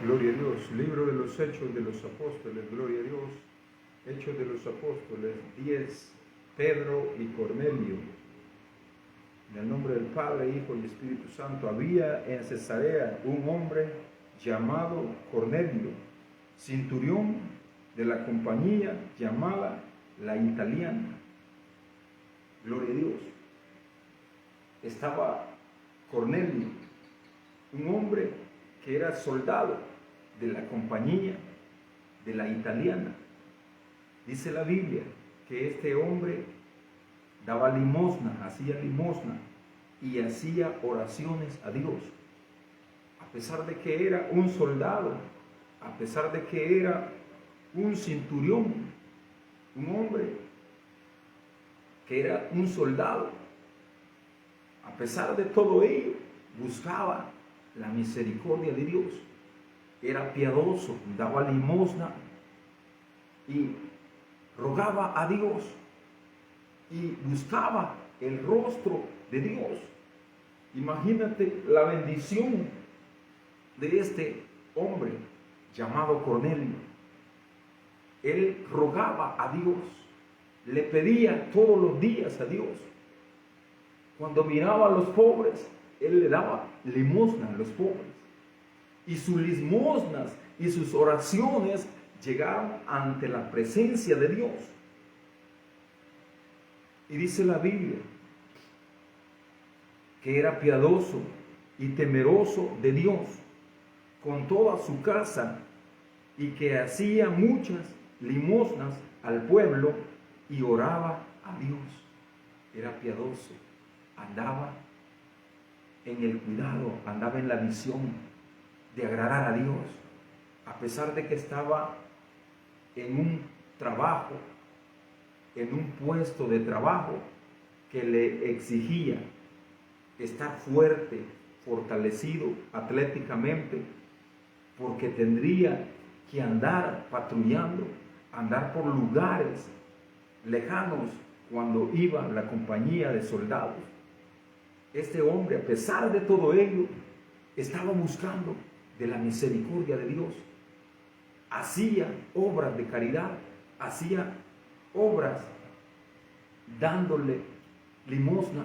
Gloria a Dios. Libro de los Hechos de los Apóstoles. Gloria a Dios. Hechos de los Apóstoles 10. Pedro y Cornelio. En el nombre del Padre, Hijo y Espíritu Santo. Había en Cesarea un hombre llamado Cornelio, centurión de la compañía llamada la Italiana. Gloria a Dios. Estaba Cornelio, un hombre que era soldado de la compañía de la Italiana. Dice la Biblia que este hombre daba limosna, hacía limosna y hacía oraciones a Dios. A pesar de que era un soldado, a pesar de que era un centurión, un hombre que era un soldado, a pesar de todo ello, buscaba la misericordia de Dios. Era piadoso, daba limosna y rogaba a Dios y buscaba el rostro de Dios. Imagínate la bendición de este hombre llamado Cornelio. Él rogaba a Dios, le pedía todos los días a Dios. Cuando miraba a los pobres, él le daba limosna a los pobres. Y sus limosnas y sus oraciones llegaron ante la presencia de Dios. Y dice la Biblia que era piadoso y temeroso de Dios con toda su casa y que hacía muchas limosnas al pueblo y oraba a Dios. Era piadoso, andaba en el cuidado, andaba en la visión de agradar a Dios, a pesar de que estaba en un trabajo, en un puesto de trabajo que le exigía estar fuerte, fortalecido atléticamente, porque tendría que andar patrullando, andar por lugares lejanos cuando iba la compañía de soldados. Este hombre, a pesar de todo ello, estaba buscando de la misericordia de Dios. Hacía obras de caridad, hacía obras dándole limosna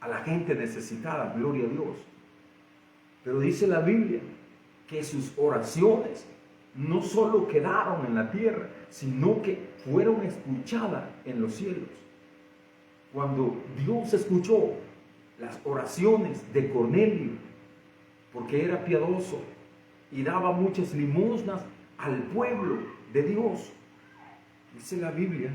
a la gente necesitada, gloria a Dios. Pero dice la Biblia que sus oraciones no solo quedaron en la tierra, sino que fueron escuchadas en los cielos. Cuando Dios escuchó las oraciones de Cornelio, porque era piadoso y daba muchas limosnas al pueblo de Dios, dice la Biblia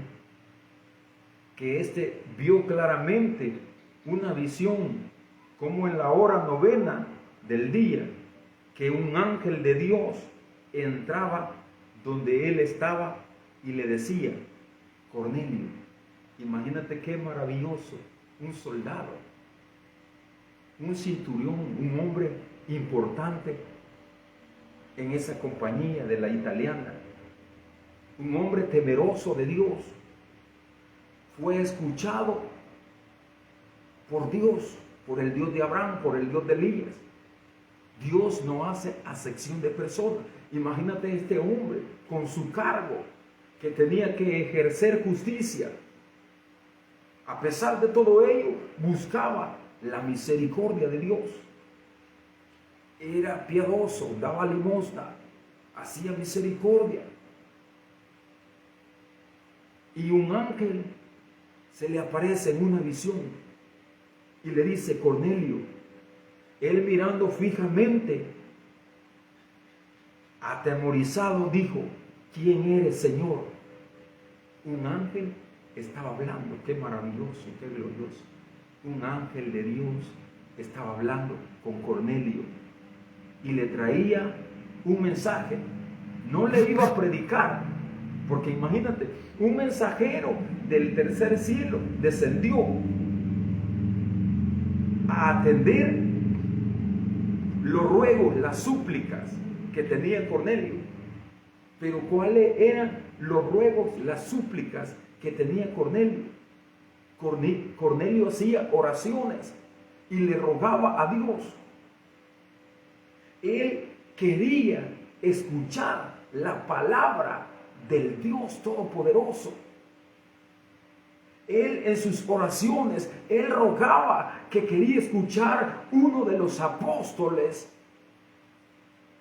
que éste vio claramente una visión, como en la hora novena del día, que un ángel de Dios entraba donde él estaba y le decía: Cornelio. Imagínate qué maravilloso, un soldado, un centurión, un hombre importante en esa compañía de la Italiana, un hombre temeroso de Dios, fue escuchado por Dios, por el Dios de Abraham, por el Dios de Elías. Dios no hace acepción de personas. Imagínate este hombre con su cargo, que tenía que ejercer justicia. A pesar de todo ello, buscaba la misericordia de Dios. Era piadoso, daba limosna, hacía misericordia. Y un ángel se le aparece en una visión y le dice: Cornelio. Él, mirando fijamente, atemorizado, dijo: ¿Quién eres, Señor? Un ángel estaba hablando. Qué maravilloso, qué glorioso. Un ángel de Dios estaba hablando con Cornelio y le traía un mensaje. No le iba a predicar, porque imagínate, un mensajero del tercer cielo descendió a atender los ruegos, las súplicas que tenía Cornelio. Pero ¿cuáles eran los ruegos, las súplicas que tenía Cornelio? Cornelio hacía oraciones y le rogaba a Dios. Él quería escuchar la palabra del Dios Todopoderoso. Él en sus oraciones, él rogaba que quería escuchar uno de los apóstoles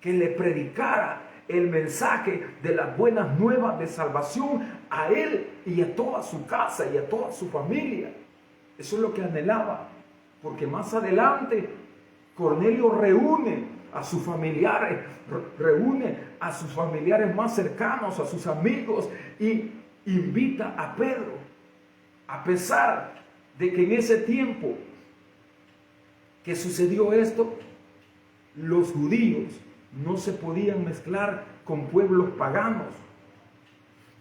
que le predicara el mensaje de las buenas nuevas de salvación a él y a toda su casa y a toda su familia. Eso es lo que anhelaba, porque más adelante Cornelio reúne a sus familiares más cercanos, a sus amigos, y invita a Pedro. A pesar de que en ese tiempo que sucedió esto, los judíos no se podían mezclar con pueblos paganos,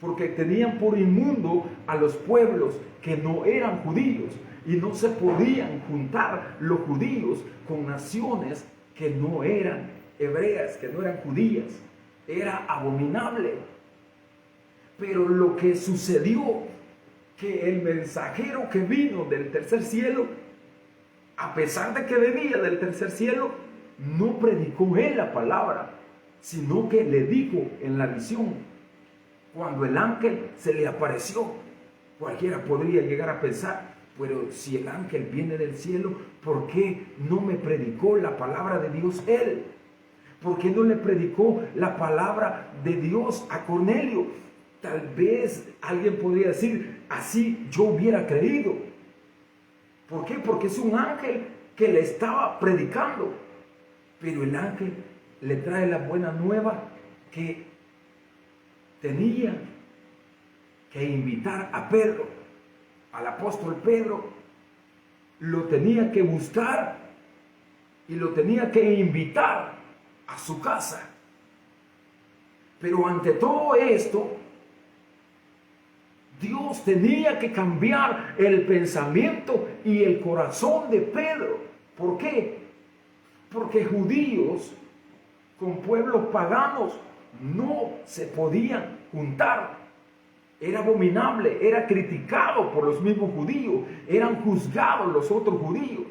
porque tenían por inmundo a los pueblos que no eran judíos, y no se podían juntar los judíos con naciones que no eran hebreas, que no eran judías. Era abominable. Pero lo que sucedió, que el mensajero que vino del tercer cielo, a pesar de que venía del tercer cielo, no predicó él la palabra, sino que le dijo en la visión, cuando el ángel se le apareció. Cualquiera podría llegar a pensar, pero si el ángel viene del cielo, ¿por qué no me predicó la palabra de Dios él? ¿Por qué no le predicó la palabra de Dios a Cornelio? Tal vez alguien podría decir, así yo hubiera creído. ¿Por qué? Porque es un ángel que le estaba predicando. Pero el ángel le trae la buena nueva que tenía que invitar a Pedro, al apóstol Pedro. Lo tenía que buscar y lo tenía que invitar a su casa. Pero ante todo esto, Dios tenía que cambiar el pensamiento y el corazón de Pedro. ¿Por qué? Porque judíos con pueblos paganos no se podían juntar. Era abominable, era criticado por los mismos judíos, eran juzgados los otros judíos.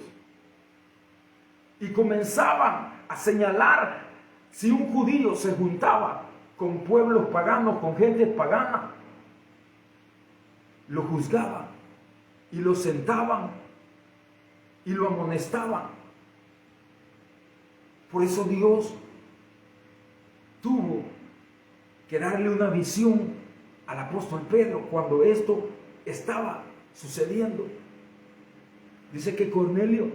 Y comenzaban a señalar si un judío se juntaba con pueblos paganos, con gente pagana, lo juzgaban y lo sentaban y lo amonestaban. Por eso Dios tuvo que darle una visión al apóstol Pedro cuando esto estaba sucediendo. Dice que Cornelio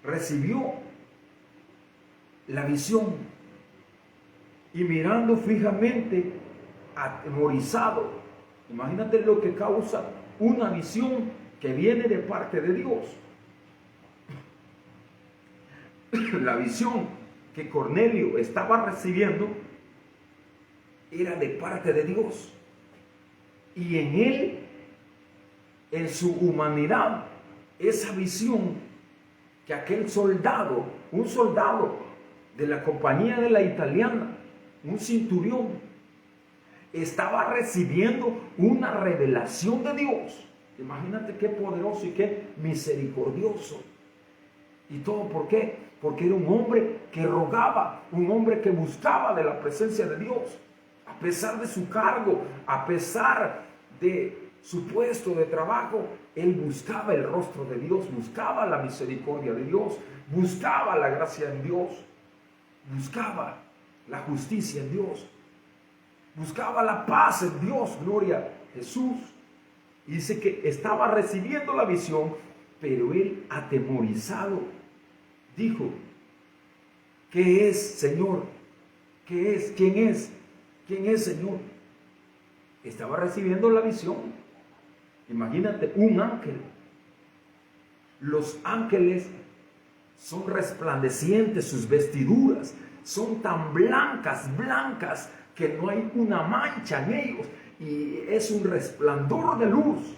recibió la visión y mirando fijamente, atemorizado. Imagínate lo que causa una visión que viene de parte de Dios. La visión que Cornelio estaba recibiendo era de parte de Dios. Y en él, en su humanidad, esa visión que aquel soldado, un soldado de la compañía de la italiana, un centurión, estaba recibiendo una revelación de Dios. Imagínate qué poderoso y qué misericordioso. ¿Y todo por qué? Porque era un hombre que rogaba, un hombre que buscaba de la presencia de Dios. A pesar de su cargo, a pesar de su puesto de trabajo, él buscaba el rostro de Dios, buscaba la misericordia de Dios, buscaba la gracia en Dios, buscaba la justicia en Dios, buscaba la paz en Dios, gloria a Jesús. Y dice que estaba recibiendo la visión, pero él, atemorizado, dijo: ¿qué es, Señor? ¿Qué es? ¿Quién es? ¿Quién es, Señor? Estaba recibiendo la visión. Imagínate, un ángel. Los ángeles son resplandecientes, sus vestiduras son tan blancas, blancas, que no hay una mancha en ellos, y es un resplandor de luz.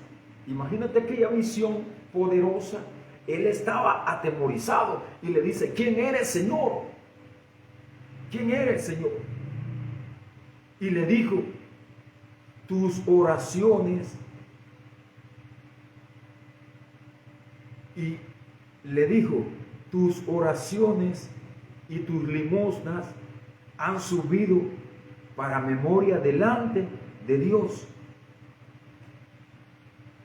Imagínate aquella visión poderosa. Él estaba atemorizado y le dice: ¿quién eres, Señor? ¿Quién eres, Señor? Y le dijo: tus oraciones. Y le dijo: tus oraciones y tus limosnas han subido para memoria delante de Dios.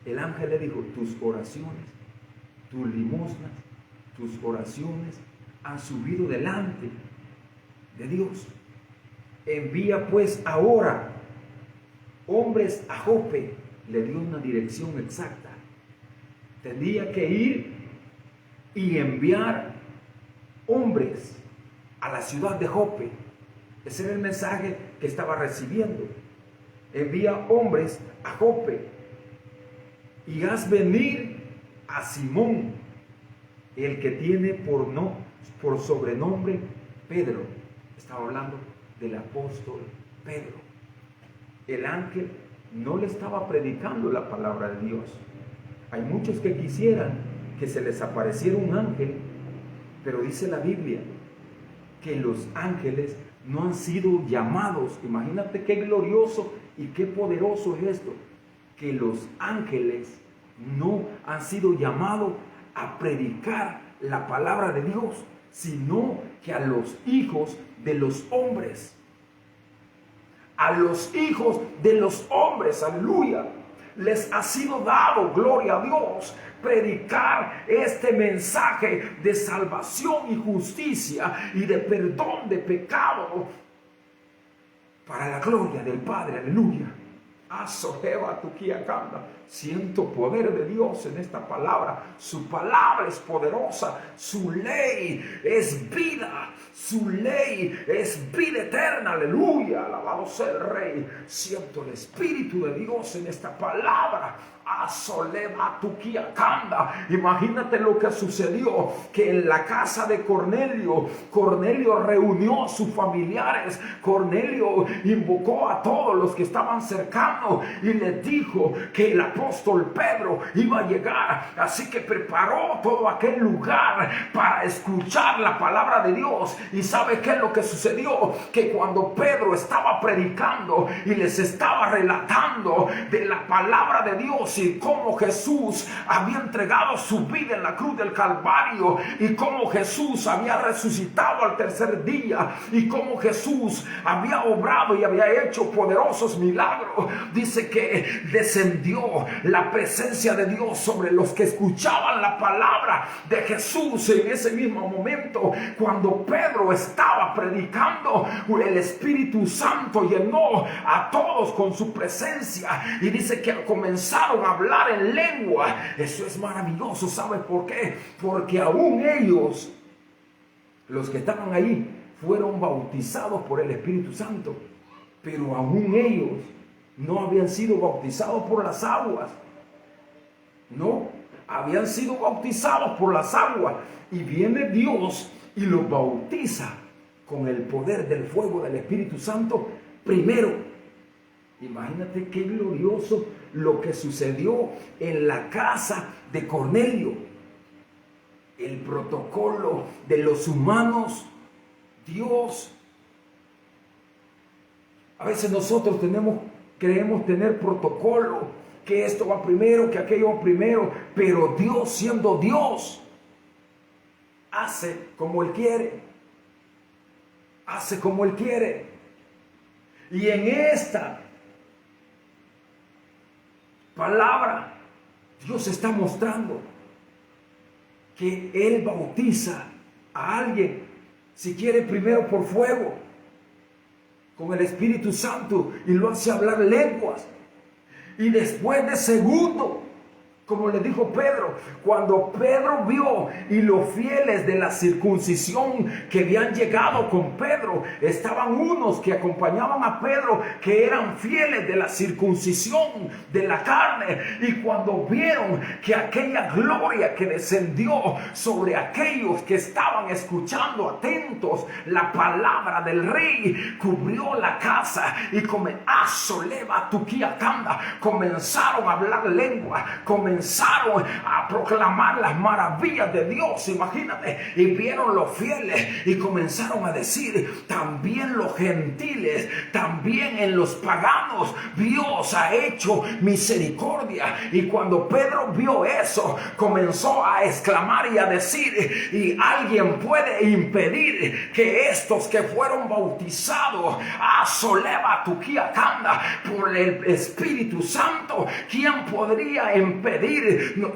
El ángel le dijo, tus oraciones, tus limosnas, tus oraciones han subido delante de Dios. Envía pues ahora hombres a Jope. Le dio una dirección exacta. Tenía que ir y enviar hombres a la ciudad de Jope. Ese era el mensaje que estaba recibiendo. Envía hombres a Jope y haz venir a Simón, el que tiene por sobrenombre Pedro. Estaba hablando del apóstol Pedro. El ángel no le estaba predicando la palabra de Dios. Hay muchos que quisieran que se les apareciera un ángel, pero dice la Biblia que los ángeles no han sido llamados. Imagínate qué glorioso y qué poderoso es esto, que los ángeles no han sido llamados a predicar la palabra de Dios, sino que a los hijos de los hombres. A los hijos de los hombres, aleluya, les ha sido dado, gloria a Dios, predicar este mensaje de salvación y justicia y de perdón de pecado para la gloria del Padre, aleluya. Siento poder de Dios en esta palabra. Su palabra es poderosa. Su ley es vida. Su ley es vida eterna. Aleluya. Alabado sea el Rey. Siento el Espíritu de Dios en esta palabra. Imagínate lo que sucedió, que en la casa de Cornelio reunió a sus familiares. Cornelio invocó a todos los que estaban cercanos y les dijo que el apóstol Pedro iba a llegar. Así que preparó todo aquel lugar para escuchar la palabra de Dios. ¿Y sabe qué es lo que sucedió? Que cuando Pedro estaba predicando y les estaba relatando de la palabra de Dios y cómo Jesús había entregado su vida en la cruz del Calvario y cómo Jesús había resucitado al tercer día y cómo Jesús había obrado y había hecho poderosos milagros, dice que descendió la presencia de Dios sobre los que escuchaban la palabra de Jesús. En ese mismo momento, cuando Pedro estaba predicando, el Espíritu Santo llenó a todos con su presencia y dice que comenzaron a hablar en lengua. Eso es maravilloso. ¿Sabe por qué? Porque aún ellos, los que estaban ahí, fueron bautizados por el Espíritu Santo, pero aún ellos no habían sido bautizados por las aguas. No, habían sido bautizados por las aguas. Y viene Dios y los bautiza con el poder del fuego del Espíritu Santo primero. Imagínate qué glorioso lo que sucedió en la casa de Cornelio. El protocolo de los humanos, Dios. A veces nosotros creemos tener protocolo, que esto va primero, que aquello va primero, pero Dios, siendo Dios, hace como Él quiere. Hace como Él quiere. Y en esta palabra, Dios está mostrando que Él bautiza a alguien, si quiere primero por fuego, con el Espíritu Santo, y lo hace hablar lenguas. Y después de segundo, como le dijo Pedro, cuando Pedro vio y los fieles de la circuncisión que habían llegado con Pedro, estaban unos que acompañaban a Pedro que eran fieles de la circuncisión de la carne, y cuando vieron que aquella gloria que descendió sobre aquellos que estaban escuchando atentos la palabra del Rey, cubrió la casa y comenzaron a hablar lengua, comenzaron comenzaron a proclamar las maravillas de Dios, imagínate, y vieron los fieles y comenzaron a decir, también los gentiles, también en los paganos, Dios ha hecho misericordia. Y cuando Pedro vio eso, comenzó a exclamar y a decir, y alguien puede impedir que estos que fueron bautizados a Soleva Tuquiacanda por el Espíritu Santo, ¿quién podría impedir?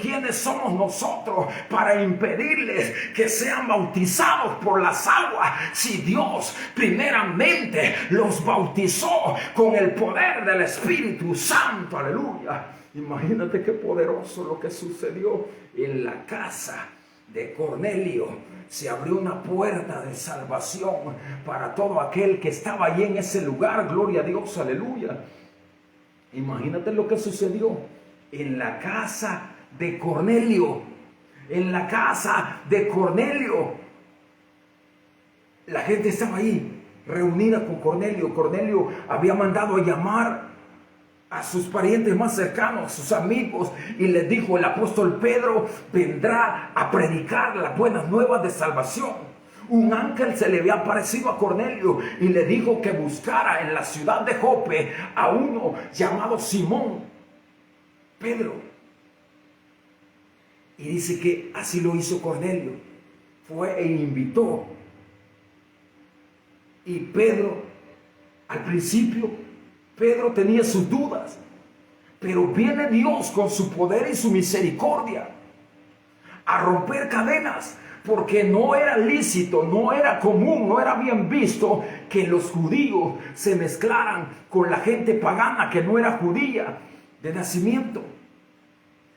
¿Quiénes somos nosotros para impedirles que sean bautizados por las aguas? Si Dios primeramente los bautizó con el poder del Espíritu Santo, aleluya. Imagínate qué poderoso lo que sucedió en la casa de Cornelio. Se abrió una puerta de salvación para todo aquel que estaba allí en ese lugar. Gloria a Dios, aleluya. Imagínate lo que sucedió en la casa de Cornelio. En la casa de Cornelio. La gente estaba ahí reunida con Cornelio. Cornelio había mandado a llamar a sus parientes más cercanos, sus amigos, y les dijo, el apóstol Pedro vendrá a predicar las buenas nuevas de salvación. Un ángel se le había aparecido a Cornelio y le dijo que buscara en la ciudad de Jope a uno llamado Simón Pedro. Y dice que así lo hizo Cornelio. Fue e invitó. Y Pedro, al principio, Pedro tenía sus dudas, pero viene Dios con su poder y su misericordia a romper cadenas, porque no era lícito, no era común, no era bien visto que los judíos se mezclaran con la gente pagana que no era judía de nacimiento.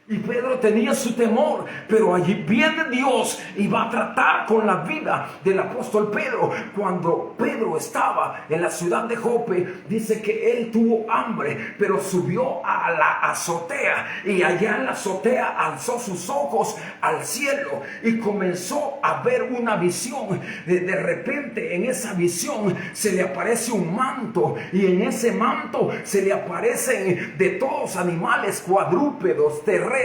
Y Pedro tenía su temor, pero allí viene Dios y va a tratar con la vida del apóstol Pedro. Cuando Pedro estaba en la ciudad de Jope, dice que él tuvo hambre, pero subió a la azotea y allá en la azotea alzó sus ojos al cielo y comenzó a ver una visión. De repente en esa visión se le aparece un manto y en ese manto se le aparecen de todos animales cuadrúpedos, terrestres,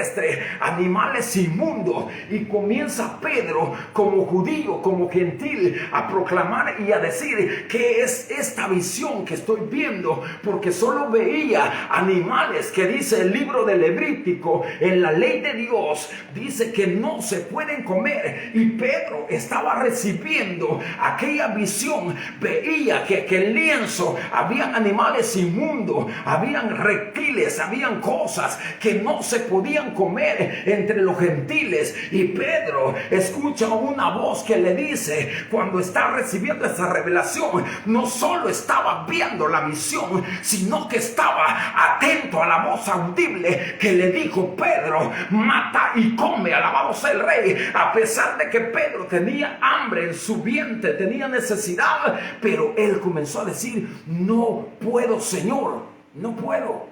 animales inmundos, y comienza Pedro como judío, como gentil, a proclamar y a decir, ¿qué es esta visión que estoy viendo? Porque solo veía animales que dice el libro de Levítico, en la ley de Dios dice que no se pueden comer, y Pedro estaba recibiendo aquella visión. Veía que el lienzo habían animales inmundos, habían reptiles, habían cosas que no se podían comer entre los gentiles. Y Pedro escucha una voz que le dice, cuando está recibiendo esa revelación, no solo estaba viendo la visión, sino que estaba atento a la voz audible que le dijo, Pedro, mata y come, alabado sea el Rey. A pesar de que Pedro tenía hambre en su vientre, tenía necesidad, pero él comenzó a decir, no puedo, Señor, no puedo.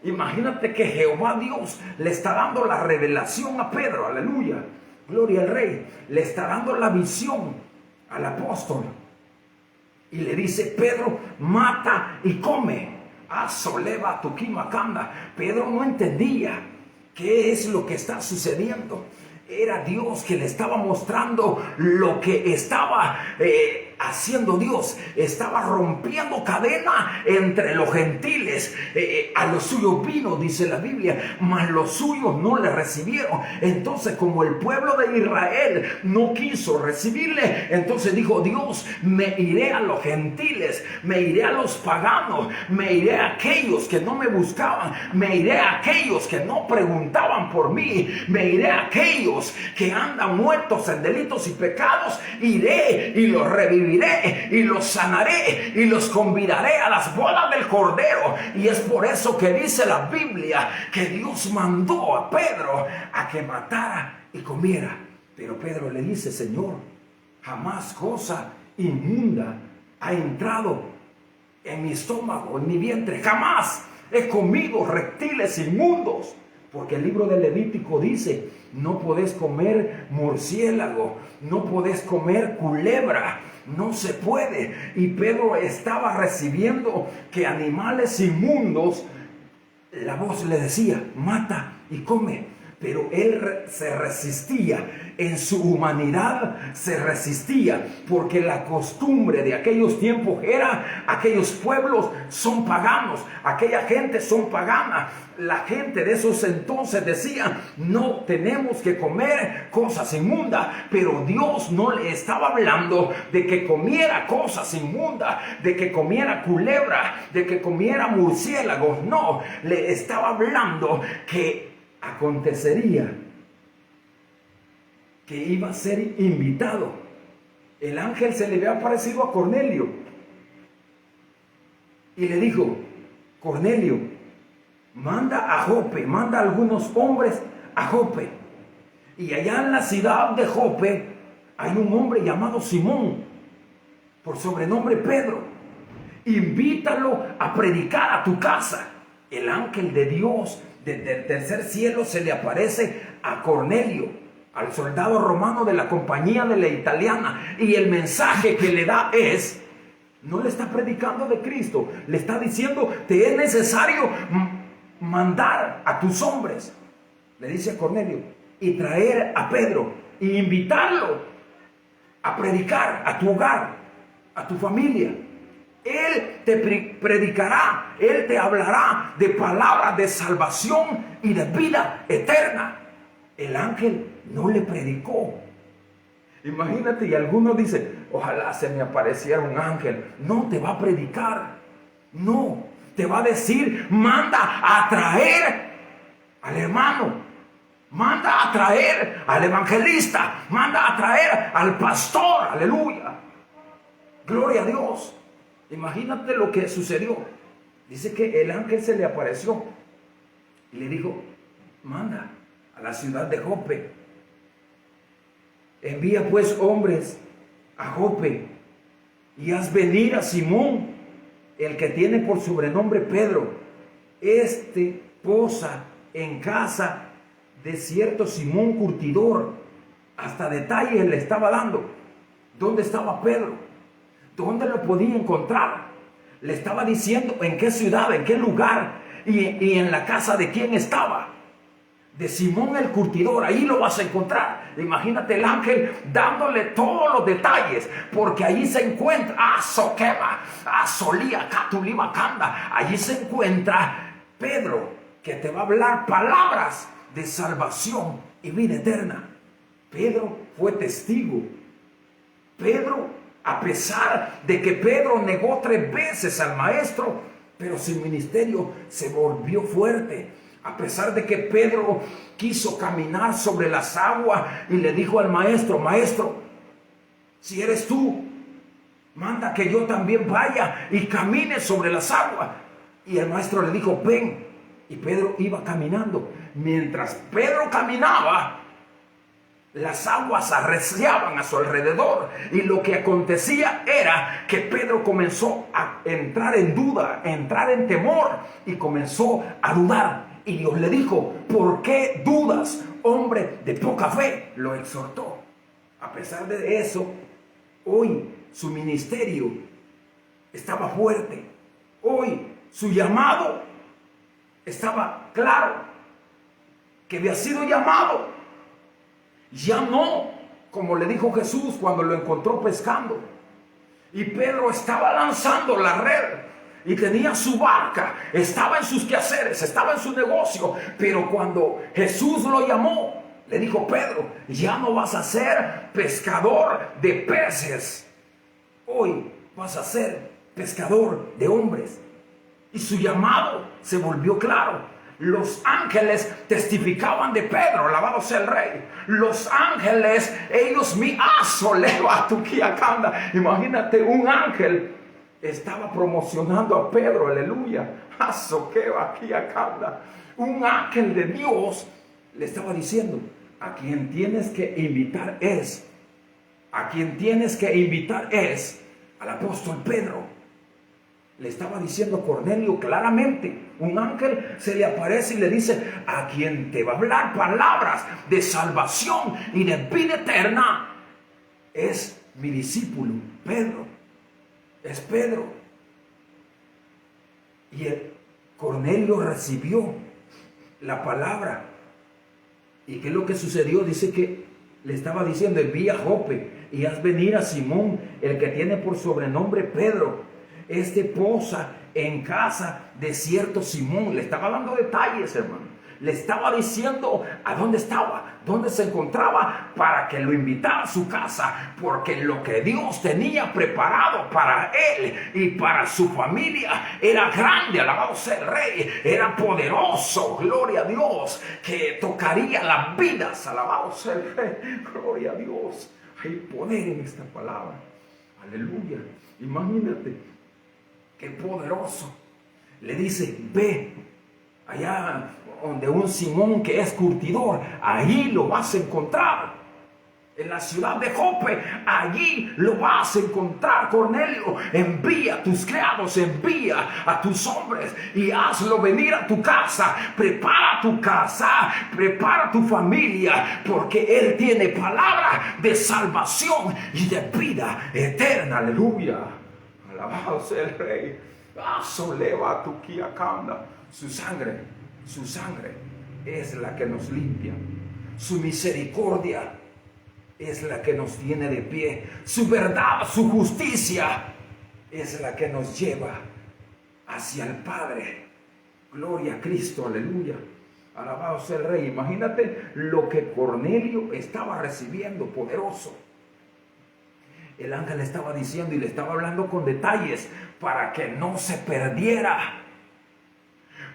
Imagínate que Jehová Dios le está dando la revelación a Pedro, aleluya, gloria al Rey, le está dando la visión al apóstol y le dice, Pedro, mata y come. Soleva Tuquimacanda. Pedro no entendía qué es lo que está sucediendo. Era Dios que le estaba mostrando lo que estaba haciendo Dios. Estaba rompiendo cadena entre los gentiles. A los suyos vino, dice la Biblia, mas los suyos no le recibieron. Entonces, como el pueblo de Israel no quiso recibirle, entonces dijo Dios, me iré a los gentiles, me iré a los paganos, me iré a aquellos que no me buscaban, me iré a aquellos que no preguntaban por mí, me iré a aquellos que andan muertos en delitos y pecados. Iré y los reviviré y los sanaré y los convidaré a las bodas del Cordero. Y es por eso que dice la Biblia que Dios mandó a Pedro a que matara y comiera. Pero Pedro le dice, Señor, jamás cosa inmunda ha entrado en mi estómago, en mi vientre. Jamás he comido reptiles inmundos. Porque el libro de Levítico dice, no podés comer murciélago, no podés comer culebra, no se puede. Y Pedro estaba recibiendo que animales inmundos la voz le decía, mata y come. Pero él se resistía, en su humanidad se resistía, porque la costumbre de aquellos tiempos era, aquellos pueblos son paganos, aquella gente son pagana. La gente de esos entonces decía, no tenemos que comer cosas inmundas, pero Dios no le estaba hablando de que comiera cosas inmundas, de que comiera culebra, de que comiera murciélagos. No, le estaba hablando que acontecería que iba a ser invitado. El ángel se le había aparecido a Cornelio y le dijo, Cornelio, manda a Jope, manda a algunos hombres a Jope. Y allá en la ciudad de Jope hay un hombre llamado Simón, por sobrenombre Pedro. Invítalo a predicar a tu casa. El ángel de Dios del tercer cielo se le aparece a Cornelio, al soldado romano de la compañía de la italiana, y el mensaje que le da es, no le está predicando de Cristo, le está diciendo, te es necesario mandar a tus hombres, le dice a Cornelio, y traer a Pedro, e invitarlo a predicar a tu hogar, a tu familia. Él te predicará, Él te hablará de palabras de salvación y de vida eterna. El ángel no le predicó. Imagínate, y algunos dicen, ojalá se me apareciera un ángel. No te va a predicar. No, te va a decir, manda a traer al hermano. Manda a traer al evangelista. Manda a traer al pastor. Aleluya. Gloria a Dios. Imagínate lo que sucedió. Dice que el ángel se le apareció y le dijo, manda a la ciudad de Jope. Envía pues hombres a Jope y haz venir a Simón, el que tiene por sobrenombre Pedro. Este posa en casa de cierto Simón curtidor. Hasta detalles le estaba dando. ¿Dónde estaba Pedro? ¿Dónde lo podía encontrar? Le estaba diciendo en qué ciudad, en qué lugar y en la casa de quién estaba. De Simón el curtidor, ahí lo vas a encontrar. Imagínate el ángel dándole todos los detalles, porque allí se encuentra, Soquema, Solía, Catulima, Canda. Allí se encuentra Pedro, que te va a hablar palabras de salvación y vida eterna. Pedro fue testigo. Pedro, a pesar de que Pedro negó 3 veces al maestro, pero su ministerio se volvió fuerte. A pesar de que Pedro quiso caminar sobre las aguas y le dijo al maestro, maestro, si eres tú, manda que yo también vaya y camine sobre las aguas. Y el maestro le dijo, ven. Y Pedro iba caminando. Mientras Pedro caminaba, las aguas arreciaban a su alrededor, y lo que acontecía era que Pedro comenzó a entrar en duda, a entrar en temor, y comenzó a dudar. Y Dios le dijo, ¿por qué dudas, hombre de poca fe? Lo exhortó. A pesar de eso, hoy su ministerio estaba fuerte. Hoy su llamado estaba claro, que había sido llamado. Ya no, como le dijo Jesús cuando lo encontró pescando. Y Pedro estaba lanzando la red y tenía su barca, estaba en sus quehaceres, estaba en su negocio. Pero cuando Jesús lo llamó, le dijo, Pedro, ya no vas a ser pescador de peces. Hoy vas a ser pescador de hombres. Y su llamado se volvió claro. Los ángeles testificaban de Pedro, alabado sea el Rey. Los ángeles, ellos imagínate, un ángel estaba promocionando a Pedro, aleluya. Un ángel de Dios le estaba diciendo, a quien tienes que invitar es al apóstol Pedro. Le estaba diciendo Cornelio claramente. Un ángel se le aparece y le dice, a quien te va a hablar palabras de salvación y de vida eterna es mi discípulo Pedro. Es Pedro. Y Cornelio recibió la palabra. ¿Y qué es lo que sucedió? Dice que le estaba diciendo: envía a Jope y haz venir a Simón, el que tiene por sobrenombre Pedro. Este posa en casa de cierto Simón. Le estaba dando detalles, hermano. Le estaba diciendo a dónde estaba, dónde se encontraba, para que lo invitara a su casa, porque lo que Dios tenía preparado para él y para su familia era grande. Alabado sea el Rey, era poderoso, gloria a Dios, que tocaría las vidas. Alabado sea el Rey, gloria a Dios. Hay poder en esta palabra, aleluya. Imagínate qué poderoso. Le dice: ve allá donde un Simón que es curtidor, allí lo vas a encontrar. En la ciudad de Jope, allí lo vas a encontrar, Cornelio. Envía a tus criados, envía a tus hombres y hazlo venir a tu casa. Prepara tu casa, prepara tu familia, porque Él tiene palabra de salvación y de vida eterna. Aleluya. Alabado sea el Rey. Soleva tu kiakanda. Su sangre es la que nos limpia. Su misericordia es la que nos tiene de pie. Su verdad, su justicia es la que nos lleva hacia el Padre. Gloria a Cristo, aleluya. Alabado sea el Rey. Imagínate lo que Cornelio estaba recibiendo, poderoso. El ángel le estaba diciendo y le estaba hablando con detalles para que no se perdiera.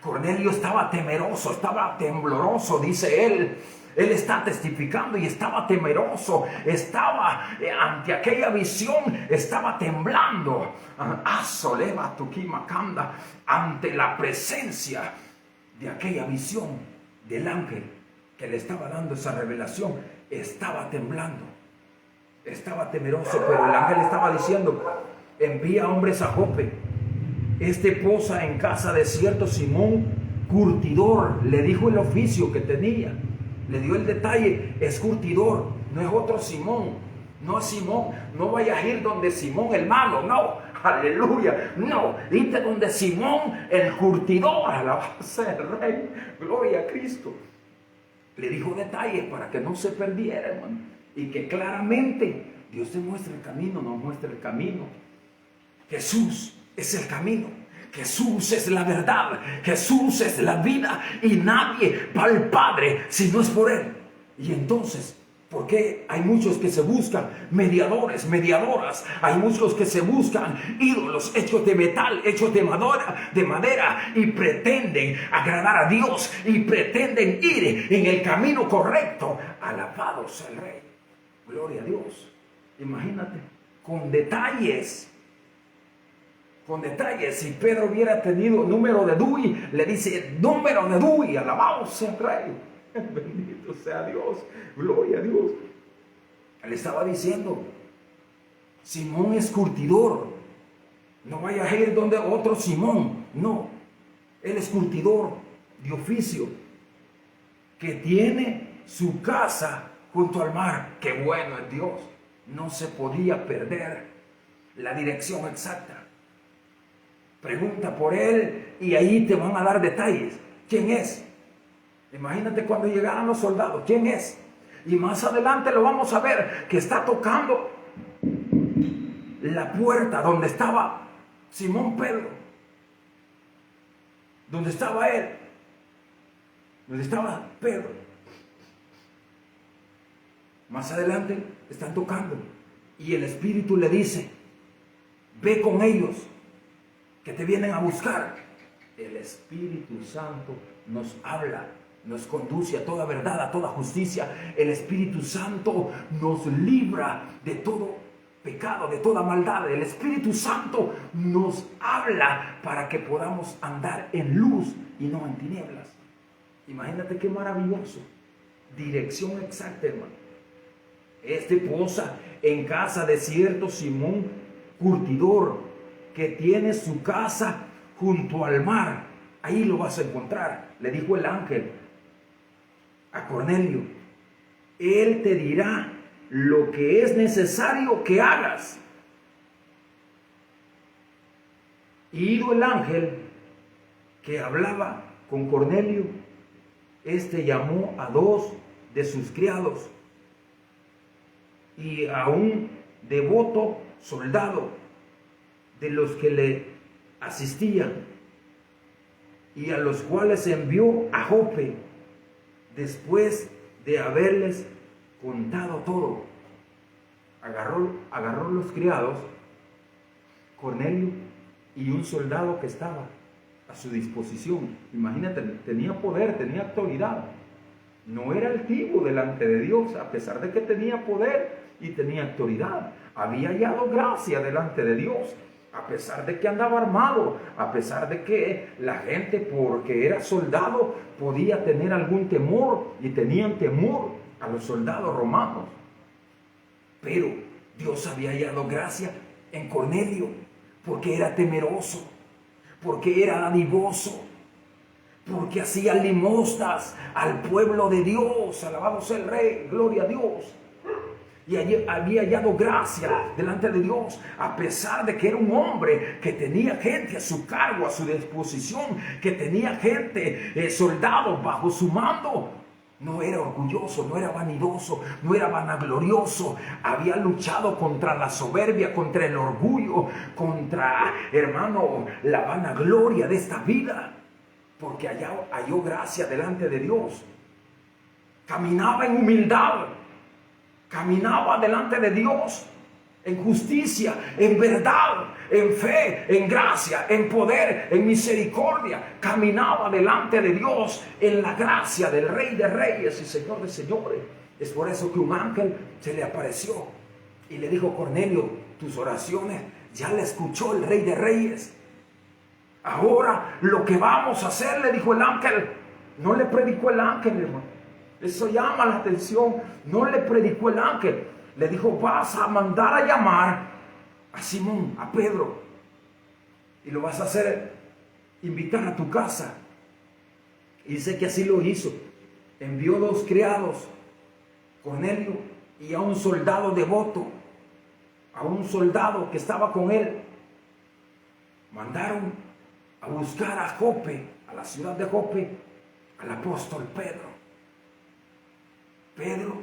Cornelio estaba temeroso, estaba tembloroso, dice él. Él está testificando y estaba temeroso, estaba ante aquella visión, estaba temblando. Ante la presencia de aquella visión del ángel que le estaba dando esa revelación, estaba temblando, estaba temeroso, pero el ángel estaba diciendo: envía hombres a Jope. Este posa en casa de cierto Simón, curtidor. Le dijo el oficio que tenía, le dio el detalle: es curtidor, no es otro Simón, no es Simón. No vayas a ir donde Simón el malo, no, aleluya, no, irte donde Simón el curtidor. Alabado sea el Rey, gloria a Cristo. Le dijo detalles para que no se perdiera, hermano, y que claramente Dios te muestra el camino, nos muestra el camino. Jesús es el camino, Jesús es la verdad, Jesús es la vida, y nadie va al Padre si no es por Él. Y entonces, ¿por qué hay muchos que se buscan mediadores, mediadoras? Hay muchos que se buscan ídolos hechos de metal, hechos de madera, y pretenden agradar a Dios y pretenden ir en el camino correcto. Alabado sea el Rey, gloria a Dios. Imagínate, con detalles. Si Pedro hubiera tenido número de DUI, le dice: número de DUI, alabado sea el Rey, bendito sea Dios, gloria a Dios. Le estaba diciendo: Simón es curtidor, no vayas a ir donde otro Simón, no, él es curtidor de oficio, que tiene su casa junto al mar. Qué bueno es Dios, no se podía perder la dirección exacta. Pregunta por él y ahí te van a dar detalles. ¿Quién es? Imagínate cuando llegaran los soldados. ¿Quién es? Y más adelante lo vamos a ver, que está tocando la puerta donde estaba Simón Pedro. Donde estaba él. Donde estaba Pedro. Más adelante están tocando. Y el Espíritu le dice: ve con ellos, que te vienen a buscar. El Espíritu Santo nos habla, nos conduce a toda verdad, a toda justicia. El Espíritu Santo nos libra de todo pecado, de toda maldad. El Espíritu Santo nos habla para que podamos andar en luz y no en tinieblas. Imagínate qué maravilloso. Dirección exacta, hermano. Este posa en casa de cierto Simón curtidor, que tiene su casa junto al mar. Ahí lo vas a encontrar. Le dijo el ángel a Cornelio: él te dirá lo que es necesario que hagas. Y ido el ángel, que hablaba con Cornelio, este llamó a 2 de sus criados y a un devoto soldado de los que le asistían, y a los cuales envió a Jope después de haberles contado todo. Agarró los criados, Cornelio y un soldado que estaba a su disposición. Imagínate, tenía poder, tenía autoridad. No era altivo delante de Dios, a pesar de que tenía poder y tenía autoridad. Había hallado gracia delante de Dios, a pesar de que andaba armado, a pesar de que la gente, porque era soldado, podía tener algún temor, y tenían temor a los soldados romanos. Pero Dios había hallado gracia en Cornelio, porque era temeroso, porque era dadivoso, porque hacía limosnas al pueblo de Dios. Alabado sea el Rey, gloria a Dios. Y allí había hallado gracia delante de Dios, a pesar de que era un hombre que tenía gente a su cargo, a su disposición, que tenía gente, soldados bajo su mando. No era orgulloso, no era vanidoso, no era vanaglorioso. Había luchado contra la soberbia, contra el orgullo, contra, hermano, la vanagloria de esta vida, porque halló gracia delante de Dios. Caminaba en humildad, caminaba delante de Dios en justicia, en verdad, en fe, en gracia, en poder, en misericordia. Caminaba delante de Dios en la gracia del Rey de Reyes y Señor de Señores. Es por eso que un ángel se le apareció y le dijo: Cornelio, tus oraciones ya le escuchó el Rey de Reyes. Ahora lo que vamos a hacer, le dijo el ángel. No le predicó el ángel, hermano. Eso llama la atención. No le predicó el ángel. Le dijo: vas a mandar a llamar a Simón, a Pedro, y lo vas a hacer invitar a tu casa. Y dice que así lo hizo. Envió 2 criados, Cornelio y a un soldado devoto, a un soldado que estaba con él. Mandaron a buscar a Jope, a la ciudad de Jope, al apóstol Pedro. Pedro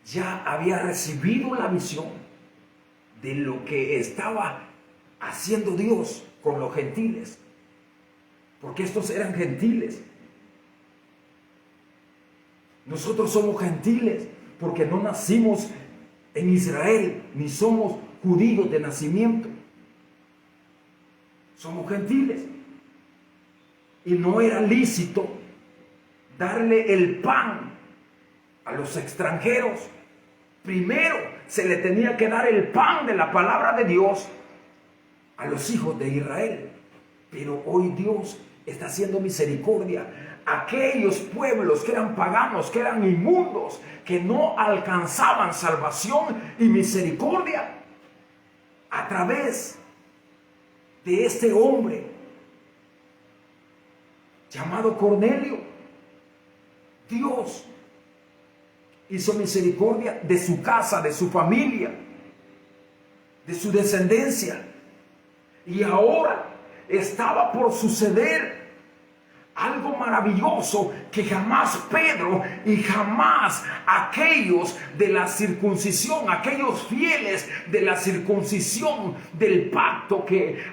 ya había recibido la visión de lo que estaba haciendo Dios con los gentiles, porque estos eran gentiles. Nosotros somos gentiles porque no nacimos en Israel, ni somos judíos de nacimiento. Somos gentiles. Y no era lícito darle el pan a los extranjeros. Primero se le tenía que dar el pan de la palabra de Dios a los hijos de Israel. Pero hoy Dios está haciendo misericordia a aquellos pueblos que eran paganos, que eran inmundos, que no alcanzaban salvación y misericordia. A través de este hombre llamado Cornelio, Dios hizo misericordia de su casa, de su familia, de su descendencia. Y ahora estaba por suceder algo maravilloso que jamás Pedro y jamás aquellos de la circuncisión, aquellos fieles de la circuncisión del pacto que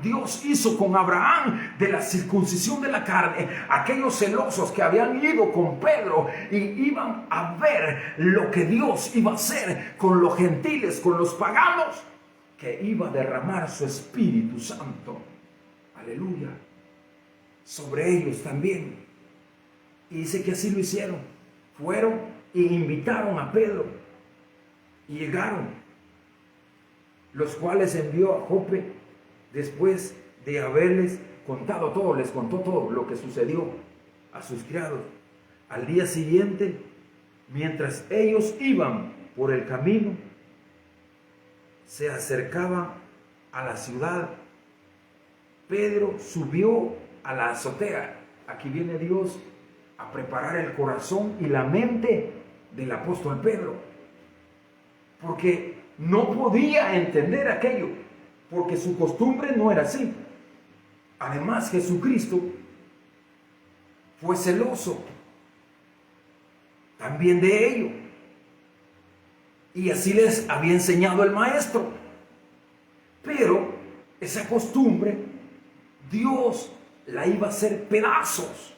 Dios hizo con Abraham, de la circuncisión de la carne, aquellos celosos que habían ido con Pedro y iban a ver lo que Dios iba a hacer con los gentiles, con los paganos, que iba a derramar su Espíritu Santo. Aleluya. Sobre ellos también. Y dice que así lo hicieron. Fueron e invitaron a Pedro. Y llegaron, los cuales envió a Jope después de haberles contado todo. Les contó todo lo que sucedió a sus criados. Al día siguiente, mientras ellos iban por el camino, se acercaban a la ciudad, Pedro subió a la azotea. Aquí viene Dios a preparar el corazón y la mente del apóstol Pedro, porque no podía entender aquello, porque su costumbre no era así. Además, Jesucristo fue celoso también de ello. Y así les había enseñado el maestro. Pero esa costumbre, Dios la iba a hacer pedazos.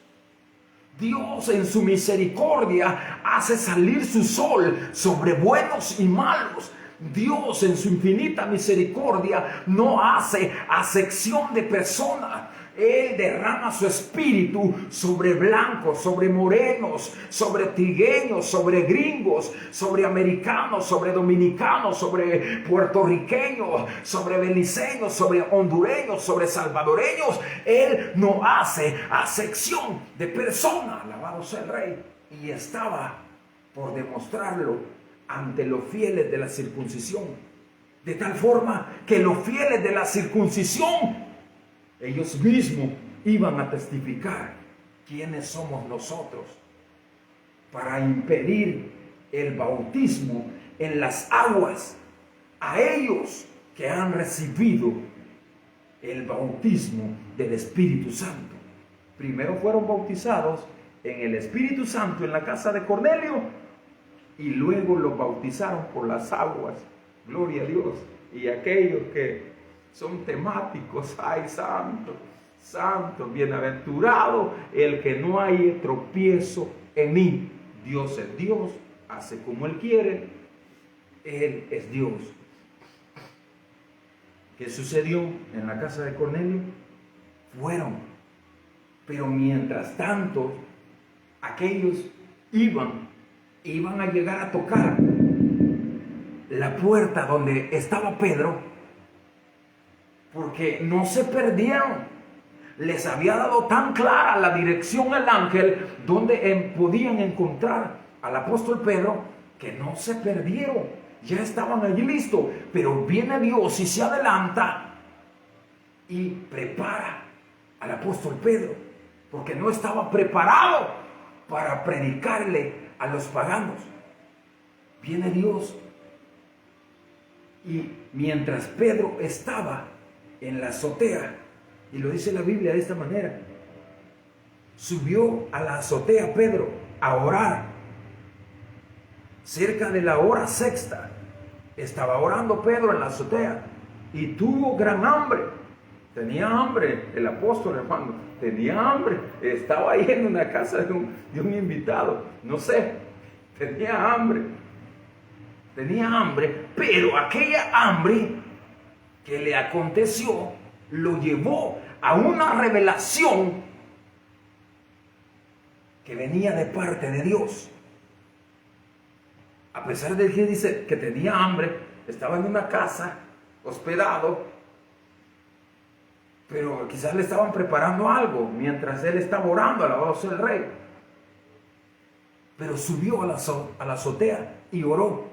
Dios en su misericordia hace salir su sol sobre buenos y malos. Dios en su infinita misericordia no hace acepción de personas. Él derrama su espíritu sobre blancos, sobre morenos, sobre trigueños, sobre gringos, sobre americanos, sobre dominicanos, sobre puertorriqueños, sobre beliceños, sobre hondureños, sobre salvadoreños. Él no hace acepción de personas. Alabado sea el Rey. Y estaba por demostrarlo ante los fieles de la circuncisión. De tal forma que los fieles de la circuncisión, ellos mismos iban a testificar quiénes somos nosotros para impedir el bautismo en las aguas a ellos que han recibido el bautismo del Espíritu Santo. Primero fueron bautizados en el Espíritu Santo en la casa de Cornelio y luego los bautizaron por las aguas. Gloria a Dios. Y aquellos que son temáticos, ay, santo, santo, bienaventurado el que no hay tropiezo en mí. Dios es Dios, hace como Él quiere, Él es Dios. ¿Qué sucedió en la casa de Cornelio? Fueron, pero mientras tanto, aquellos iban a llegar a tocar la puerta donde estaba Pedro, porque no se perdieron. Les había dado tan clara la dirección al ángel donde podían encontrar al apóstol Pedro, que no se perdieron. Ya estaban allí listos. Pero viene Dios y se adelanta y prepara al apóstol Pedro, porque no estaba preparado para predicarle a los paganos. Viene Dios y mientras Pedro estaba en la azotea, y lo dice la Biblia de esta manera, subió a la azotea Pedro a orar. Cerca de la hora sexta estaba orando Pedro en la azotea y tuvo gran hambre. Tenía hambre el apóstol, hermano, tenía hambre. Estaba ahí en una casa de un invitado, no sé, tenía hambre, pero aquella hambre que le aconteció lo llevó a una revelación que venía de parte de Dios. A pesar de que dice que tenía hambre, estaba en una casa hospedado, pero quizás le estaban preparando algo mientras él estaba orando, alabado sea el Rey. Pero subió a la azotea y oró,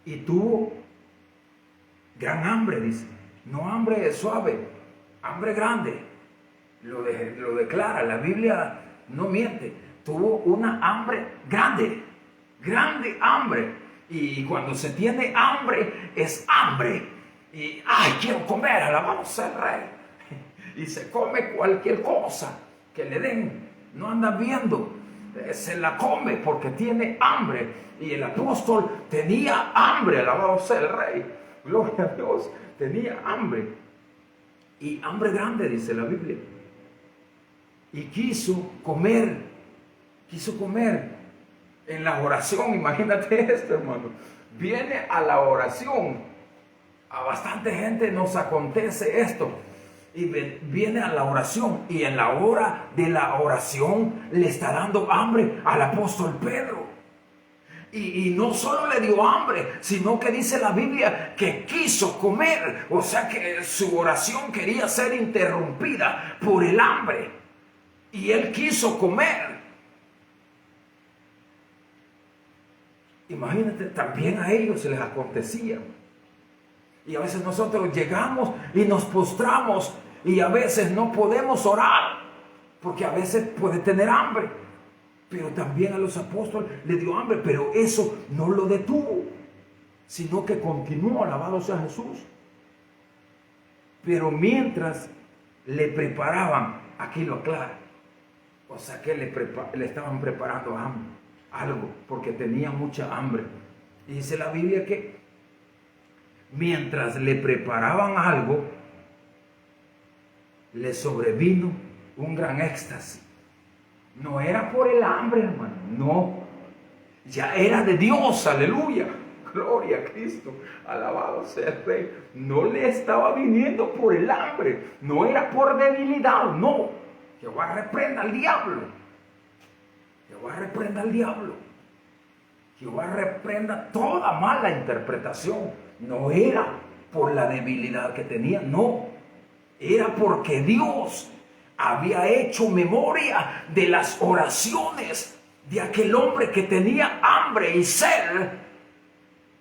y tuvo gran hambre, dice. No hambre suave, hambre grande. Lo declara, la Biblia no miente. Tuvo una hambre grande, grande hambre. Y cuando se tiene hambre, es hambre. Y, ay, quiero comer, alabado sea el Rey. Y se come cualquier cosa que le den. No anda viendo, se la come porque tiene hambre. Y el apóstol tenía hambre, alabado sea el Rey. Gloria a Dios, tenía hambre. Y hambre grande, dice la Biblia. Y quiso comer en la oración. Imagínate esto, hermano. Viene a la oración. A bastante gente nos acontece esto. Y viene a la oración. Y en la hora de la oración le está dando hambre al apóstol Pedro. Y no solo le dio hambre, sino que dice la Biblia que quiso comer. O sea que su oración quería ser interrumpida por el hambre. Y él quiso comer. Imagínate, también a ellos se les acontecía. Y a veces nosotros llegamos y nos postramos y a veces no podemos orar porque a veces puede tener hambre. Pero también a los apóstoles le dio hambre, pero eso no lo detuvo, sino que continuó, alabado sea Jesús. Pero mientras le preparaban, aquí lo aclara, o sea que le estaban preparando algo, porque tenía mucha hambre. Y dice la Biblia que mientras le preparaban algo, le sobrevino un gran éxtasis. No era por el hambre, hermano, no. Ya era de Dios, aleluya. Gloria a Cristo, alabado sea el Rey. No le estaba viniendo por el hambre, no era por debilidad, no. Jehová reprenda al diablo. Jehová reprenda al diablo. Jehová reprenda toda mala interpretación. No era por la debilidad que tenía, no. Era porque Dios había hecho memoria de las oraciones de aquel hombre que tenía hambre y sed.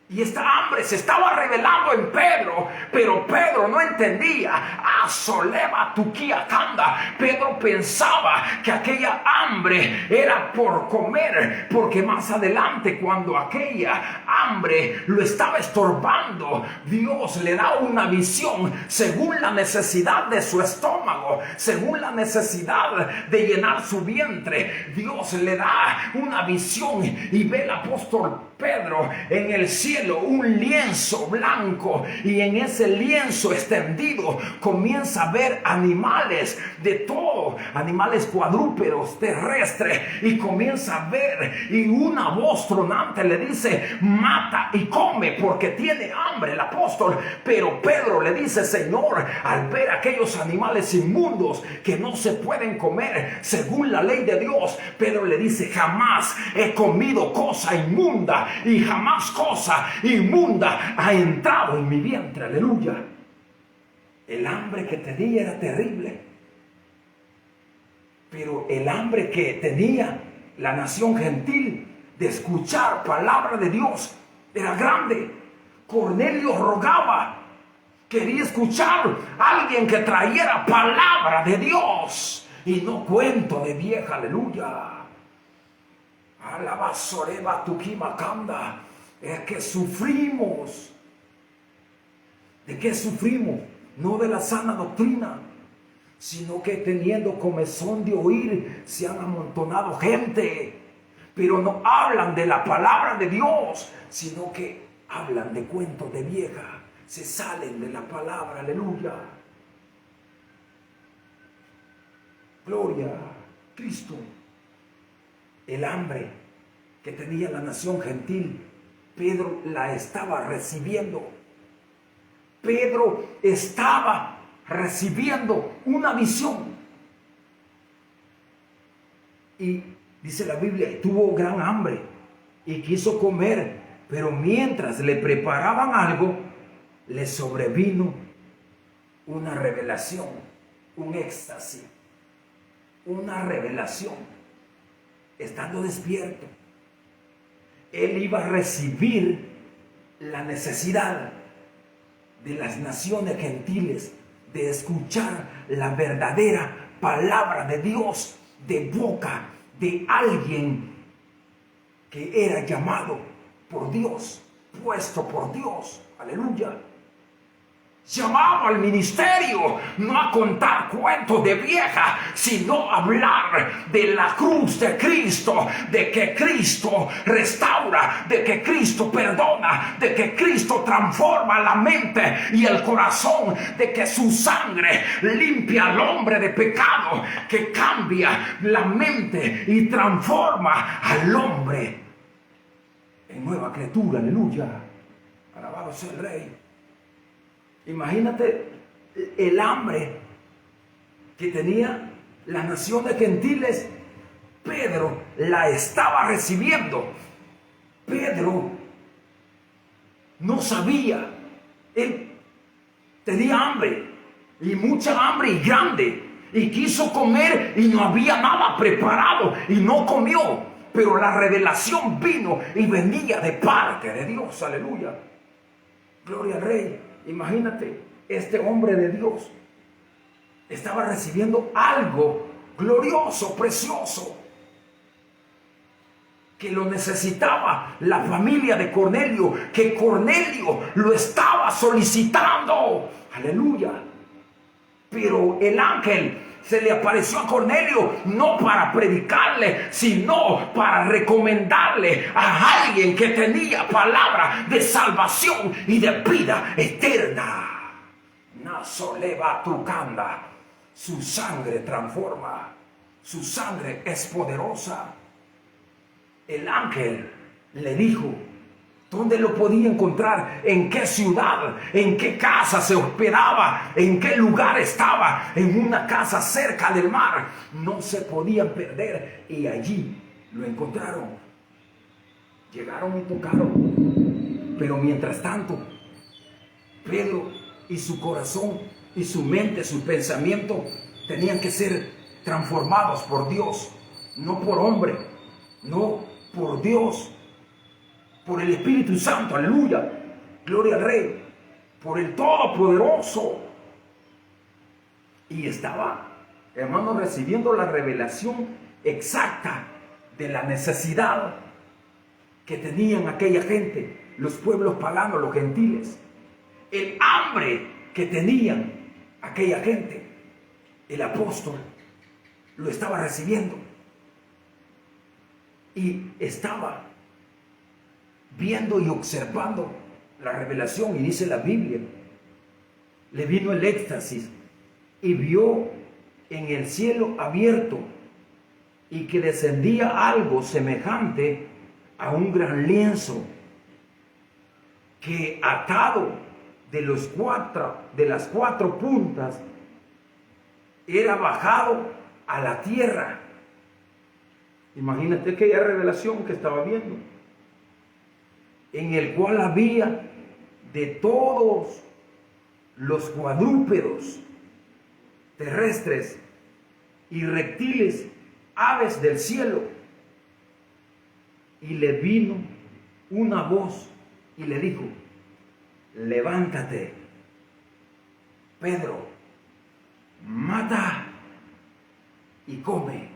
Y esta hambre se estaba revelando en Pedro, pero Pedro no entendía. Soleva tuquía canda. Pedro pensaba que aquella hambre era por comer, porque más adelante, cuando aquella hambre lo estaba estorbando, Dios le da una visión según la necesidad de su estómago, según la necesidad de llenar su vientre. Dios le da una visión y ve el apóstol Pedro en el cielo un lienzo blanco, y en ese lienzo extendido comienza a ver animales de todo, animales cuadrúpedos, terrestres, y comienza a ver, y una voz tronante le dice: mata y come, porque tiene hambre el apóstol. Pero Pedro le dice: Señor, al ver aquellos animales inmundos que no se pueden comer según la ley de Dios, Pedro le dice: jamás he comido cosa inmunda, y jamás cosa inmunda ha entrado en mi vientre. Aleluya. El hambre que tenía era terrible, pero el hambre que tenía la nación gentil de escuchar palabra de Dios era grande. Cornelio rogaba, quería escuchar a alguien que trajera palabra de Dios y no cuento de vieja. Aleluya. Alabasoreba tuquimacanda. Es que sufrimos. ¿De qué sufrimos? No de la sana doctrina, sino que teniendo comezón de oír se han amontonado gente, pero no hablan de la palabra de Dios, sino que hablan de cuentos de vieja. Se salen de la palabra. Aleluya. Gloria a Cristo. El hambre que tenía la nación gentil, Pedro la estaba recibiendo. Pedro estaba recibiendo una visión. Y dice la Biblia, tuvo gran hambre y quiso comer, pero mientras le preparaban algo, le sobrevino una revelación, un éxtasis, una revelación. Estando despierto, él iba a recibir la necesidad de las naciones gentiles de escuchar la verdadera palabra de Dios de boca de alguien que era llamado por Dios, puesto por Dios. Aleluya. Llamado al ministerio, no a contar cuentos de vieja, sino a hablar de la cruz de Cristo, de que Cristo restaura, de que Cristo perdona, de que Cristo transforma la mente y el corazón, de que su sangre limpia al hombre de pecado, que cambia la mente y transforma al hombre en nueva criatura. Aleluya. Alabado sea el Rey. Imagínate el hambre que tenía las naciones gentiles. Pedro la estaba recibiendo. Pedro no sabía. Él tenía hambre, y mucha hambre, y grande, y quiso comer y no había nada preparado y no comió. Pero la revelación vino y venía de parte de Dios. Aleluya. Gloria al Rey. Imagínate, este hombre de Dios estaba recibiendo algo glorioso, precioso, que lo necesitaba la familia de Cornelio, que Cornelio lo estaba solicitando. Aleluya. Pero el ángel se le apareció a Cornelio no para predicarle, sino para recomendarle a alguien que tenía palabra de salvación y de vida eterna. Nasoleva tucanda. Su sangre transforma. Su sangre es poderosa. El ángel le dijo dónde lo podía encontrar, en qué ciudad, en qué casa se hospedaba, en qué lugar estaba, en una casa cerca del mar. No se podían perder y allí lo encontraron. Llegaron y tocaron. Pero mientras tanto, Pedro y su corazón y su mente, su pensamiento tenían que ser transformados por Dios, no por hombre, no por Dios, por el Espíritu Santo, aleluya, gloria al Rey, por el Todopoderoso. Y estaba, hermano, recibiendo la revelación exacta de la necesidad que tenían aquella gente, los pueblos paganos, los gentiles, el hambre que tenían aquella gente. El apóstol lo estaba recibiendo y estaba viendo y observando la revelación. Y dice la Biblia, le vino el éxtasis y vio en el cielo abierto y que descendía algo semejante a un gran lienzo que atado de las cuatro puntas era bajado a la tierra. Imagínate aquella revelación que estaba viendo, en el cual había de todos los cuadrúpedos terrestres y reptiles, aves del cielo. Y le vino una voz y le dijo: levántate, Pedro, mata y come.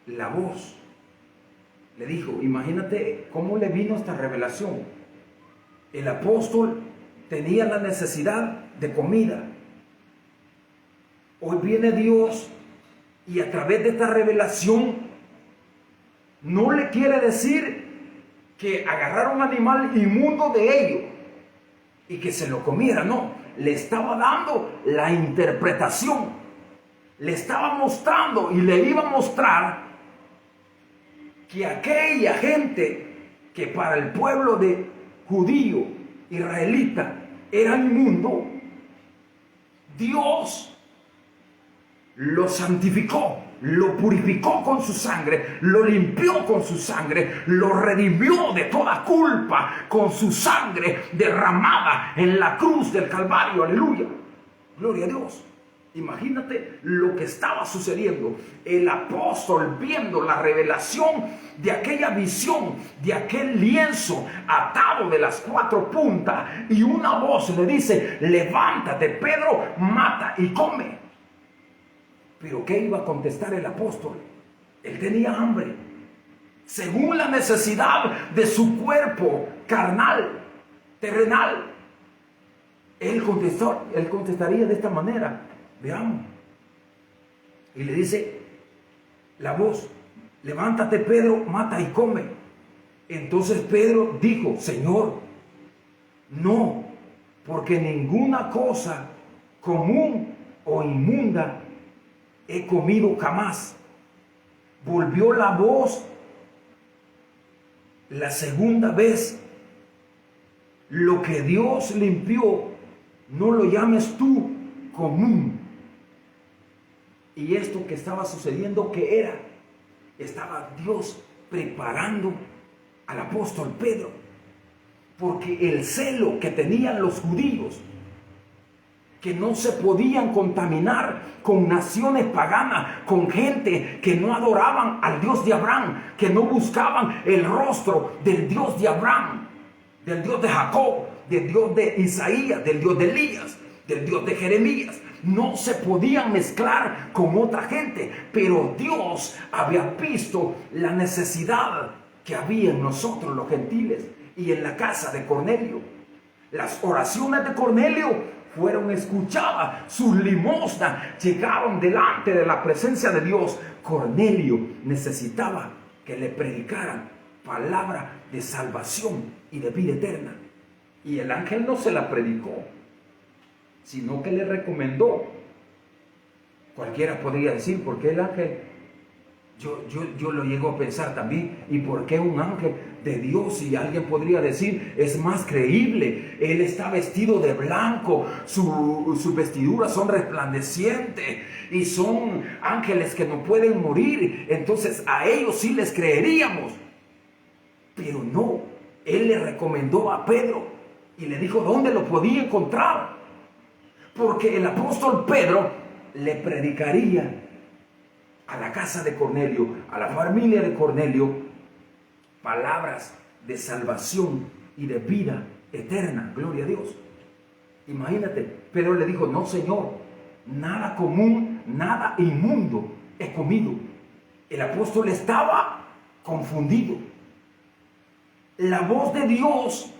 La voz le dijo, imagínate cómo le vino esta revelación. El apóstol tenía la necesidad de comida. Hoy viene Dios y a través de esta revelación no le quiere decir que agarrara un animal inmundo de ellos y que se lo comiera, no. Le estaba dando la interpretación, le estaba mostrando y le iba a mostrar que aquella gente que para el pueblo de judío, israelita, era inmundo, Dios lo santificó, lo purificó con su sangre, lo limpió con su sangre, lo redimió de toda culpa con su sangre derramada en la cruz del Calvario. Aleluya, gloria a Dios. Imagínate lo que estaba sucediendo. El apóstol viendo la revelación de aquella visión, de aquel lienzo atado de las cuatro puntas, y una voz le dice: levántate, Pedro, mata y come. Pero ¿qué iba a contestar el apóstol? Él tenía hambre, según la necesidad de su cuerpo carnal, terrenal. Él contestaría de esta manera. Veamos. Y le dice la voz: levántate, Pedro, mata y come. Entonces Pedro dijo: Señor, no, porque ninguna cosa común o inmunda he comido jamás. Volvió la voz la segunda vez: lo que Dios limpió, no lo llames tú común. Y esto que estaba sucediendo, ¿qué era? Estaba Dios preparando al apóstol Pedro, porque el celo que tenían los judíos, que no se podían contaminar con naciones paganas, con gente que no adoraban al Dios de Abraham, que no buscaban el rostro del Dios de Abraham, del Dios de Jacob, del Dios de Isaías, del Dios de Elías, del Dios de Jeremías. No se podían mezclar con otra gente, pero Dios había visto la necesidad que había en nosotros los gentiles y en la casa de Cornelio. Las oraciones de Cornelio fueron escuchadas, sus limosnas llegaron delante de la presencia de Dios. Cornelio necesitaba que le predicaran palabra de salvación y de vida eterna. Y el ángel no se la predicó, sino que le recomendó. Cualquiera podría decir, ¿por qué el ángel? Yo lo llego a pensar también, ¿y por qué un ángel de Dios? Y alguien podría decir, es más creíble, él está vestido de blanco, sus vestiduras son resplandecientes y son ángeles que no pueden morir, entonces a ellos sí les creeríamos. Pero no, él le recomendó a Pedro y le dijo dónde lo podía encontrar, porque el apóstol Pedro le predicaría a la casa de Cornelio, a la familia de Cornelio, palabras de salvación y de vida eterna. Gloria a Dios. Imagínate, Pedro le dijo, no Señor, nada común, nada inmundo he comido. El apóstol estaba confundido. La voz de Dios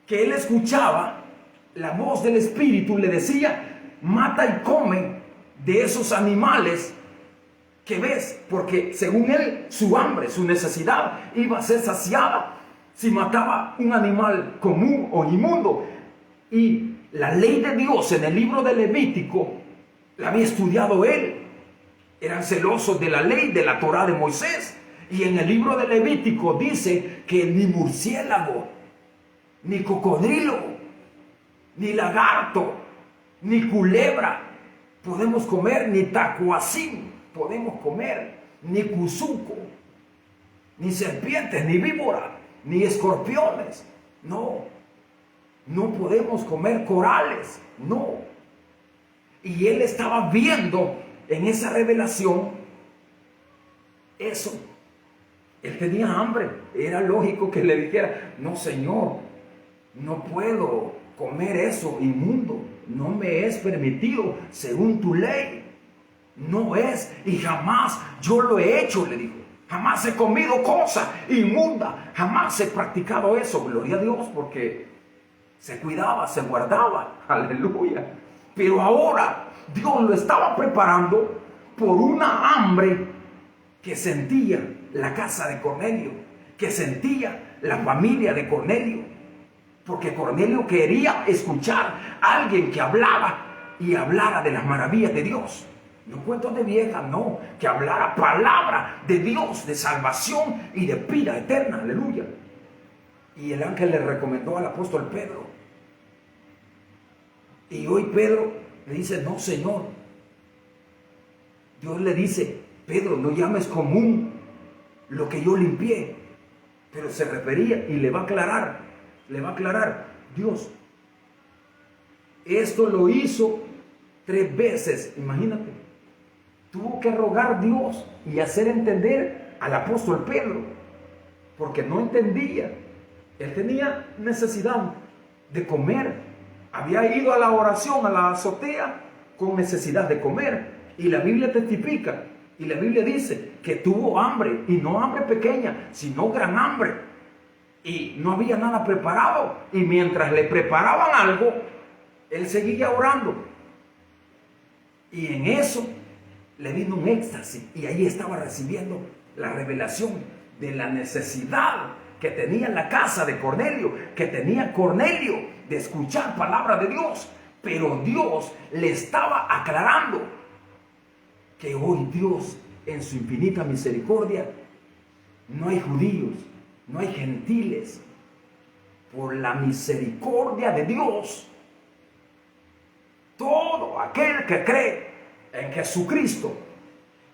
que él escuchaba, la voz del Espíritu le decía, mata y come de esos animales que ves, porque según él, su hambre, su necesidad iba a ser saciada si mataba un animal común o inmundo. Y la ley de Dios en el libro de Levítico la había estudiado él. Eran celosos de la ley, de la Torá de Moisés. Y en el libro de Levítico dice que ni murciélago, ni cocodrilo, ni lagarto, ni culebra podemos comer, ni tacuacín podemos comer, ni cuzuco, ni serpientes, ni víbora, ni escorpiones. No podemos comer corales, no. Y él estaba viendo en esa revelación eso. Él tenía hambre, era lógico que le dijera, no Señor, no puedo comer eso inmundo, no me es permitido según tu ley. No es, y jamás yo lo he hecho, le dijo. Jamás he comido cosa inmunda, jamás he practicado eso. Gloria a Dios, porque se cuidaba, se guardaba. Aleluya. Pero ahora Dios lo estaba preparando por una hambre que sentía la casa de Cornelio, que sentía la familia de Cornelio. Porque Cornelio quería escuchar a alguien que hablaba y hablara de las maravillas de Dios. No cuentos de vieja, no. Que hablara palabra de Dios, de salvación y de vida eterna. Aleluya. Y el ángel le recomendó al apóstol Pedro. Y hoy Pedro le dice, no Señor. Dios le dice, Pedro, no llames común lo que yo limpié. Pero se refería y le va a aclarar, Dios, esto lo hizo 3 veces, imagínate. Tuvo que rogar Dios y hacer entender al apóstol Pedro, porque no entendía. Él tenía necesidad de comer. Había ido a la oración, a la azotea, con necesidad de comer. Y la Biblia testifica, y la Biblia dice que tuvo hambre, y no hambre pequeña, sino gran hambre. Y no había nada preparado. Y mientras le preparaban algo, él seguía orando. Y en eso le vino un éxtasis. Y ahí estaba recibiendo la revelación de la necesidad que tenía la casa de Cornelio, que tenía Cornelio de escuchar palabra de Dios. Pero Dios le estaba aclarando que hoy Dios, en su infinita misericordia, no hay judíos, no hay gentiles. Por la misericordia de Dios, todo aquel que cree en Jesucristo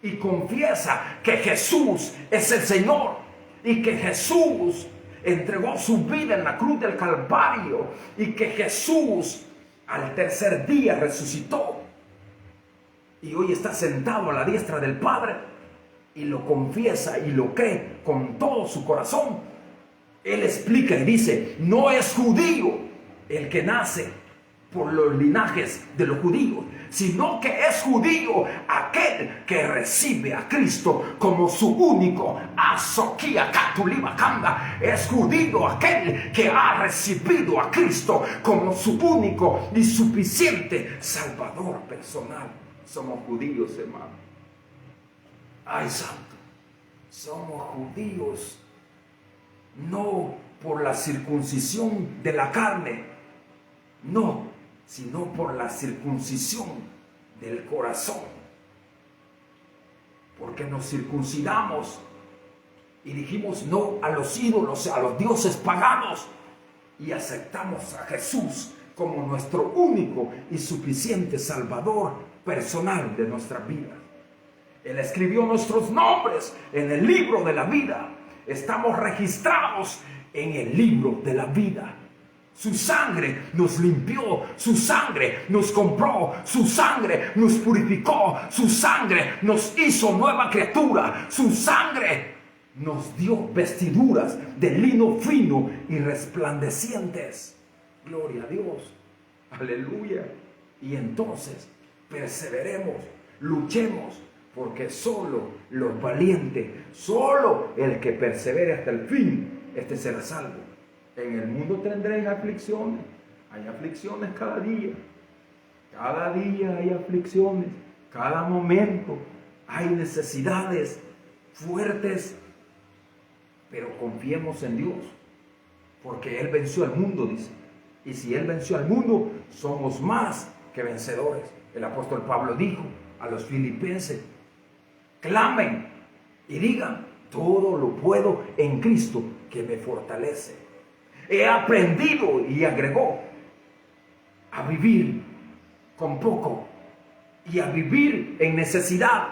y confiesa que Jesús es el Señor y que Jesús entregó su vida en la cruz del Calvario y que Jesús al tercer día resucitó y hoy está sentado a la diestra del Padre, y lo confiesa y lo cree con todo su corazón, él explica y dice, no es judío el que nace por los linajes de los judíos, sino que es judío aquel que recibe a Cristo como su único. Es judío aquel que ha recibido a Cristo como su único y suficiente Salvador personal. Somos judíos, hermano. Ay, santo. Somos judíos no por la circuncisión de la carne, no, sino por la circuncisión del corazón. Porque nos circuncidamos y dijimos no a los ídolos, a los dioses paganos, y aceptamos a Jesús como nuestro único y suficiente Salvador personal de nuestras vidas. Él escribió nuestros nombres en el libro de la vida. Estamos registrados en el libro de la vida. Su sangre nos limpió, su sangre nos compró, su sangre nos purificó, su sangre nos hizo nueva criatura, su sangre nos dio vestiduras de lino fino y resplandecientes. Gloria a Dios, aleluya. Y entonces perseveremos, luchemos, porque solo los valientes, solo el que persevere hasta el fin, este será salvo. En el mundo tendréis aflicciones. Hay aflicciones cada día. Cada día hay aflicciones. Cada momento hay necesidades fuertes. Pero confiemos en Dios, porque Él venció al mundo, dice. Y si Él venció al mundo, somos más que vencedores. El apóstol Pablo dijo a los filipenses: clamen y digan, todo lo puedo en Cristo que me fortalece. He aprendido, y agregó, a vivir con poco y a vivir en necesidad,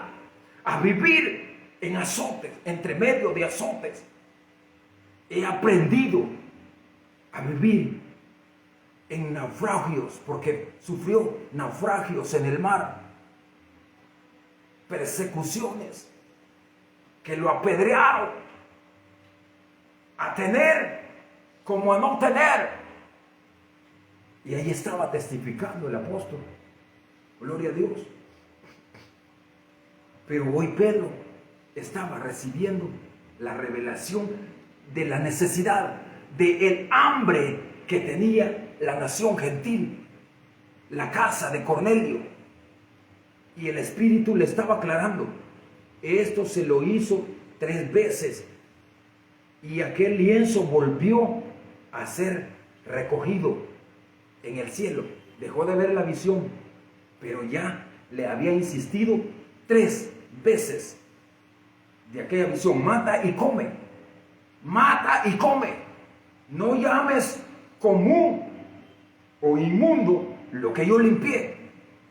a vivir en azotes, entre medio de azotes. He aprendido a vivir en naufragios, porque sufrió naufragios en el mar, persecuciones que lo apedrearon, a tener como a no tener. Y ahí estaba testificando el apóstol. Gloria a Dios. Pero hoy Pedro estaba recibiendo la revelación de la necesidad, del hambre que tenía la nación gentil, la casa de Cornelio. Y el Espíritu le estaba aclarando. Esto se lo hizo 3 veces. Y aquel lienzo volvió a ser recogido en el cielo. Dejó de ver la visión, pero ya le había insistido 3 veces de aquella visión: mata y come, mata y come. No llames común o inmundo lo que yo limpié.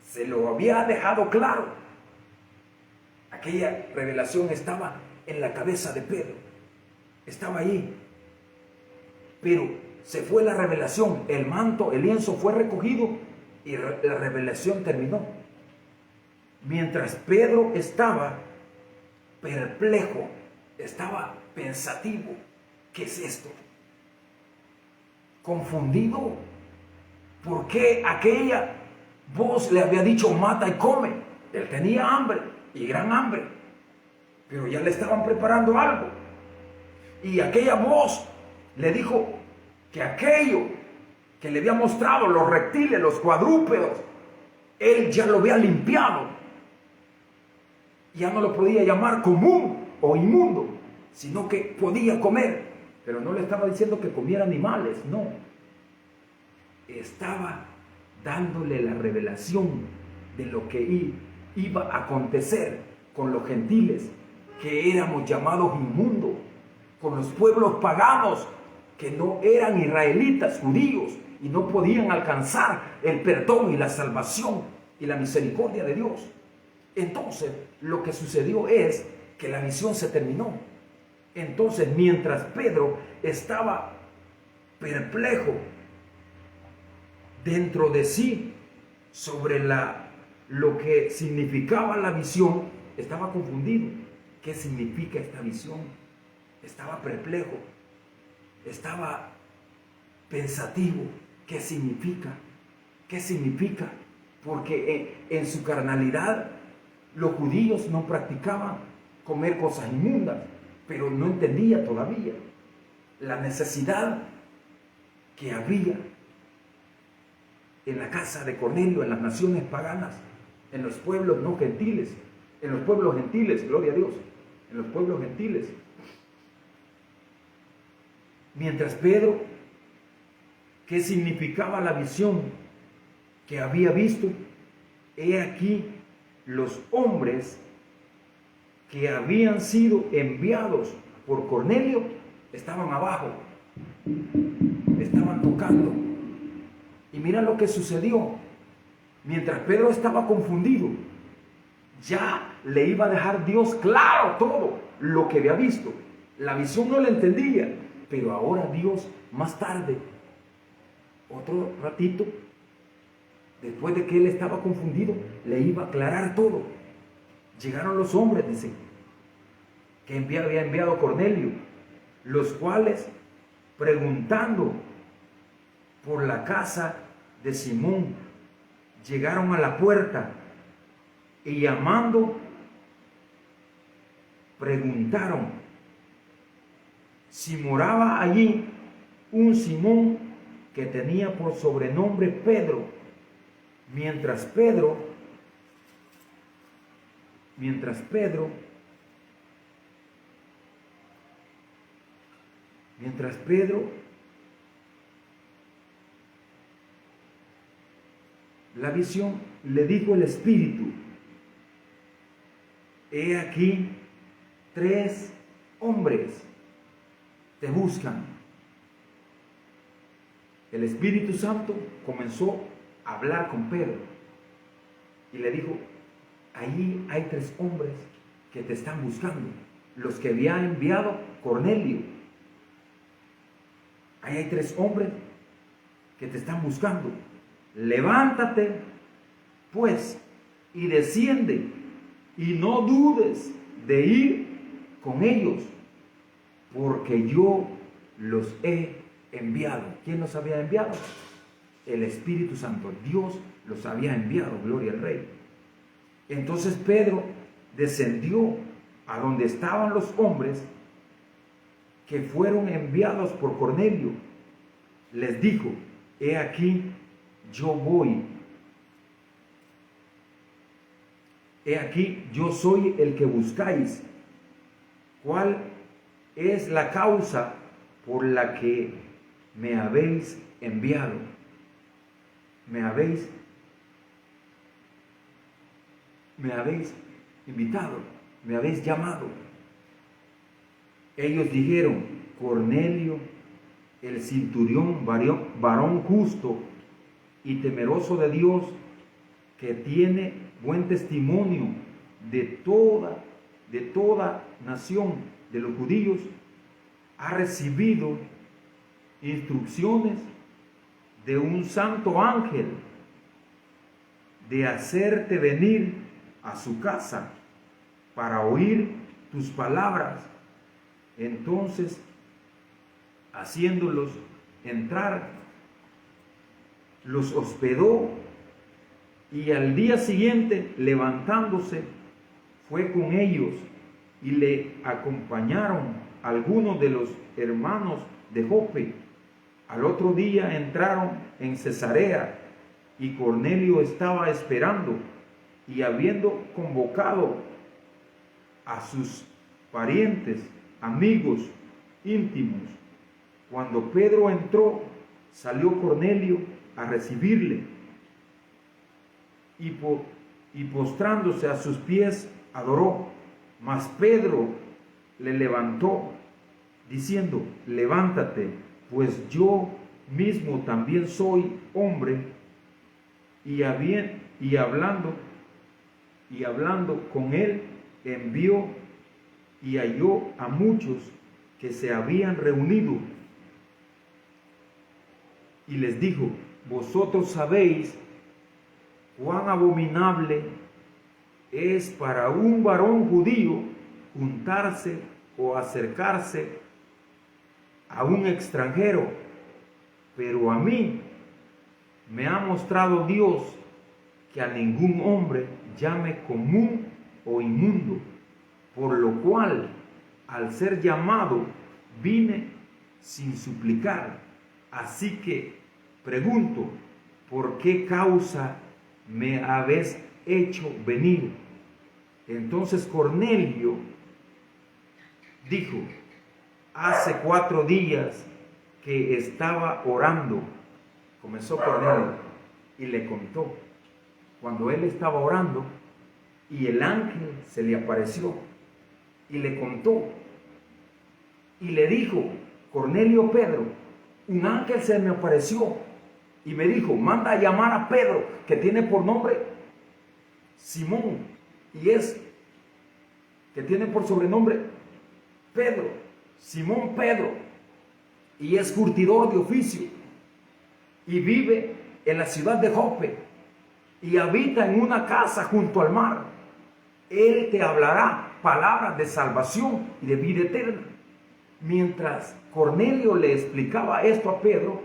Se lo había dejado claro. Aquella revelación estaba en la cabeza de Pedro, estaba ahí. Pero se fue la revelación, el manto, el lienzo fue recogido y la revelación terminó. Mientras Pedro estaba perplejo, estaba pensativo. ¿Qué es esto? Confundido. ¿Por qué aquella voz le había dicho mata y come? Él tenía hambre y gran hambre, pero ya le estaban preparando algo. Y aquella voz le dijo que aquello que le había mostrado, los reptiles, los cuadrúpedos, él ya lo había limpiado. Ya no lo podía llamar común o inmundo, sino que podía comer. Pero no le estaba diciendo que comiera animales, no. Estaba dándole la revelación de lo que iba a acontecer con los gentiles, que éramos llamados inmundos, con los pueblos paganos que no eran israelitas, judíos, y no podían alcanzar el perdón y la salvación y la misericordia de Dios. Entonces, lo que sucedió es que la misión se terminó. Entonces, mientras Pedro estaba perplejo dentro de sí sobre lo que significaba la visión, estaba confundido. ¿Qué significa esta visión? Estaba perplejo, estaba pensativo. ¿Qué significa? ¿Qué significa? Porque en su carnalidad los judíos no practicaban comer cosas inmundas, pero no entendía todavía la necesidad que había en la casa de Cornelio, en las naciones paganas, en los pueblos no gentiles, en los pueblos gentiles, gloria a Dios, en los pueblos gentiles. Mientras Pedro, ¿qué significaba la visión que había visto? He aquí los hombres que habían sido enviados por Cornelio estaban abajo, estaban tocando. Y mira lo que sucedió. Mientras Pedro estaba confundido, ya le iba a dejar Dios claro todo lo que había visto. La visión no la entendía, pero ahora Dios, más tarde, otro ratito, después de que él estaba confundido, le iba a aclarar todo. Llegaron los hombres, dice, que había enviado Cornelio, los cuales, preguntando por la casa de Simón, llegaron a la puerta y llamando, preguntaron si moraba allí un Simón que tenía por sobrenombre Pedro. Mientras Pedro la visión, le dijo el Espíritu: he aquí 3 hombres te buscan. El Espíritu Santo comenzó a hablar con Pedro y le dijo: allí hay 3 hombres que te están buscando, los que había enviado Cornelio. Ahí hay 3 hombres que te están buscando. Levántate, pues, y desciende, y no dudes de ir con ellos, porque yo los he enviado. ¿Quién los había enviado? El Espíritu Santo. Dios los había enviado, gloria al Rey. Entonces Pedro descendió a donde estaban los hombres que fueron enviados por Cornelio. Les dijo: he aquí, yo voy. He aquí, yo soy el que buscáis. ¿Cuál es la causa por la que me habéis enviado? Me habéis invitado, me habéis llamado. Ellos dijeron: Cornelio, el centurión, varón justo y temeroso de Dios, que tiene buen testimonio de toda nación de los judíos, ha recibido instrucciones de un santo ángel de hacerte venir a su casa para oír tus palabras. Entonces, haciéndolos entrar, los hospedó, y al día siguiente, levantándose, fue con ellos, y le acompañaron algunos de los hermanos de Jope. Al otro día entraron en Cesarea, y Cornelio estaba esperando, y habiendo convocado a sus parientes, amigos íntimos, cuando Pedro entró, salió Cornelio a recibirle, y postrándose a sus pies adoró. Mas Pedro le levantó, diciendo: levántate, pues yo mismo también soy hombre. Y hablando con él, envió y halló a muchos que se habían reunido, y les dijo: vosotros sabéis cuán abominable es para un varón judío juntarse o acercarse a un extranjero, pero a mí me ha mostrado Dios que a ningún hombre llame común o inmundo, por lo cual, al ser llamado, vine sin suplicar. Así que pregunto, ¿por qué causa me habéis hecho venir? Entonces Cornelio dijo, hace 4 días que estaba orando. Comenzó Cornelio y le contó. Cuando él estaba orando y el ángel se le apareció y le contó y le dijo, Cornelio, Pedro, un ángel se me apareció y me dijo, manda a llamar a Pedro, que tiene por nombre Simón, y que tiene por sobrenombre Pedro, Simón Pedro, y es curtidor de oficio, y vive en la ciudad de Jope, y habita en una casa junto al mar. Él te hablará palabras de salvación y de vida eterna. Mientras Cornelio le explicaba esto a Pedro,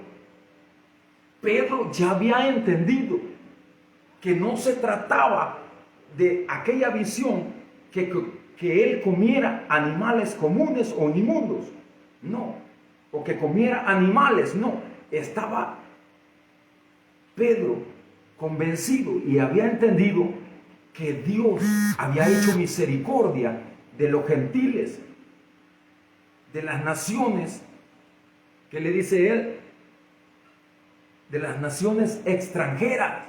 Pedro ya había entendido que no se trataba de aquella visión que él comiera animales comunes o inmundos, no, o que comiera animales, no. Estaba Pedro convencido y había entendido que Dios había hecho misericordia de los gentiles, de las naciones, que le dice él, de las naciones extranjeras,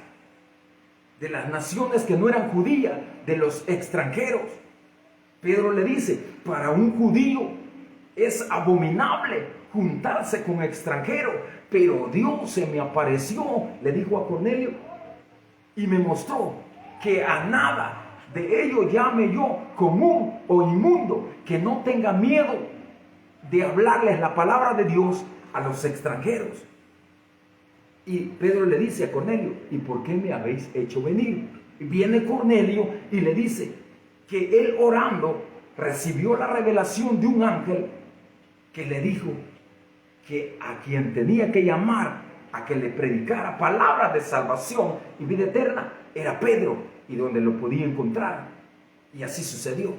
de las naciones que no eran judías, de los extranjeros. Pedro le dice, para un judío es abominable juntarse con extranjeros, pero Dios se me apareció, le dijo a Cornelio, y me mostró que a nada de ello llame yo común o inmundo, que no tenga miedo de hablarles la palabra de Dios a los extranjeros. Y Pedro le dice a Cornelio, ¿y por qué me habéis hecho venir? Y viene Cornelio y le dice que él orando recibió la revelación de un ángel que le dijo que a quien tenía que llamar a que le predicara palabras de salvación y vida eterna era Pedro, y donde lo podía encontrar. Y así sucedió.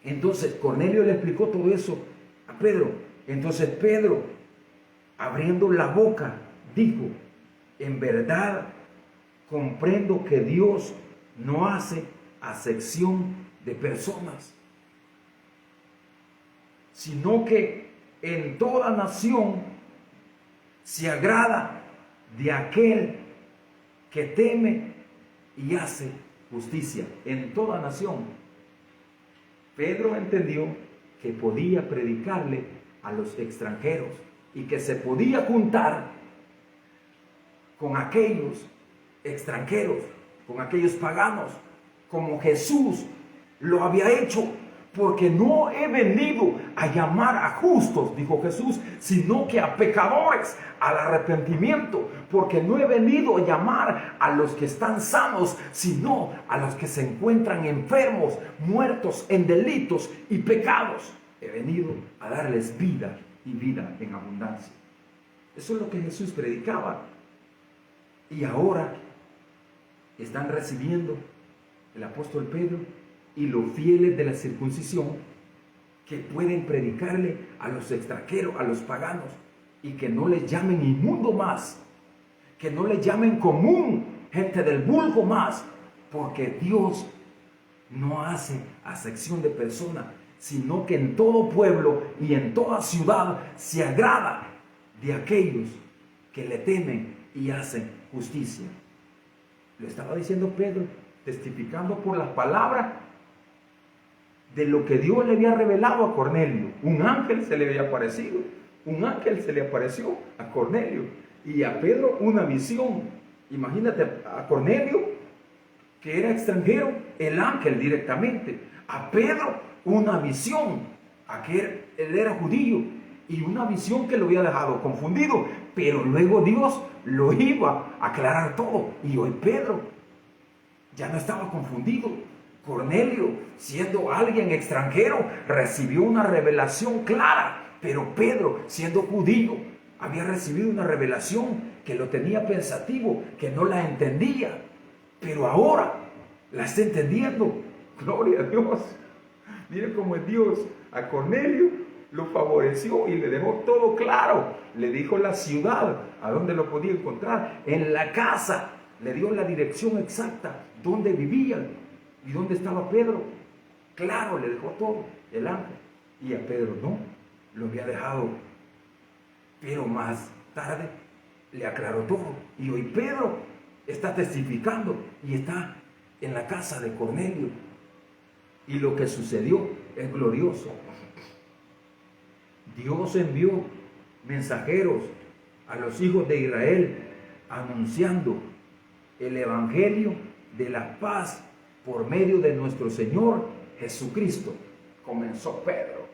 Entonces Cornelio le explicó todo eso a Pedro. Entonces Pedro, abriendo la boca, dijo, en verdad comprendo que Dios no hace acepción de personas, sino que en toda nación se agrada de aquel que teme y hace justicia. En toda nación. Pedro entendió que podía predicarle a los extranjeros y que se podía juntar con aquellos extranjeros, con aquellos paganos, como Jesús lo había hecho. Porque no he venido a llamar a justos, dijo Jesús, sino que a pecadores, al arrepentimiento. Porque no he venido a llamar a los que están sanos, sino a los que se encuentran enfermos, muertos en delitos y pecados. He venido a darles vida y vida en abundancia. Eso es lo que Jesús predicaba. Y ahora están recibiendo el apóstol Pedro y los fieles de la circuncisión, que pueden predicarle a los extranjeros, a los paganos, y que no les llamen inmundo más, que no les llamen común, gente del vulgo más, porque Dios no hace acepción de personas, sino que en todo pueblo y en toda ciudad se agrada de aquellos que le temen y hacen justicia. Lo estaba diciendo Pedro, testificando por las palabras de lo que Dios le había revelado a Cornelio. Un ángel se le había aparecido, un ángel se le apareció a Cornelio, y a Pedro una visión. Imagínate a Cornelio, que era extranjero, el ángel directamente. A Pedro una visión, a que él era judío, y una visión que lo había dejado confundido, pero luego Dios lo iba a aclarar todo, y hoy Pedro ya no estaba confundido. Cornelio, siendo alguien extranjero, recibió una revelación clara, pero Pedro, siendo judío, había recibido una revelación que lo tenía pensativo, que no la entendía, pero ahora la está entendiendo. Gloria a Dios. Mire cómo es Dios. A Cornelio lo favoreció y le dejó todo claro. Le dijo la ciudad, a dónde lo podía encontrar, en la casa. Le dio la dirección exacta, dónde vivían y dónde estaba Pedro. Claro, le dejó todo el ángel. Y a Pedro no, lo había dejado. Pero más tarde le aclaró todo. Y hoy Pedro está testificando y está en la casa de Cornelio. Y lo que sucedió es glorioso. Dios envió mensajeros a los hijos de Israel anunciando el evangelio de la paz por medio de nuestro Señor Jesucristo. Comenzó Pedro.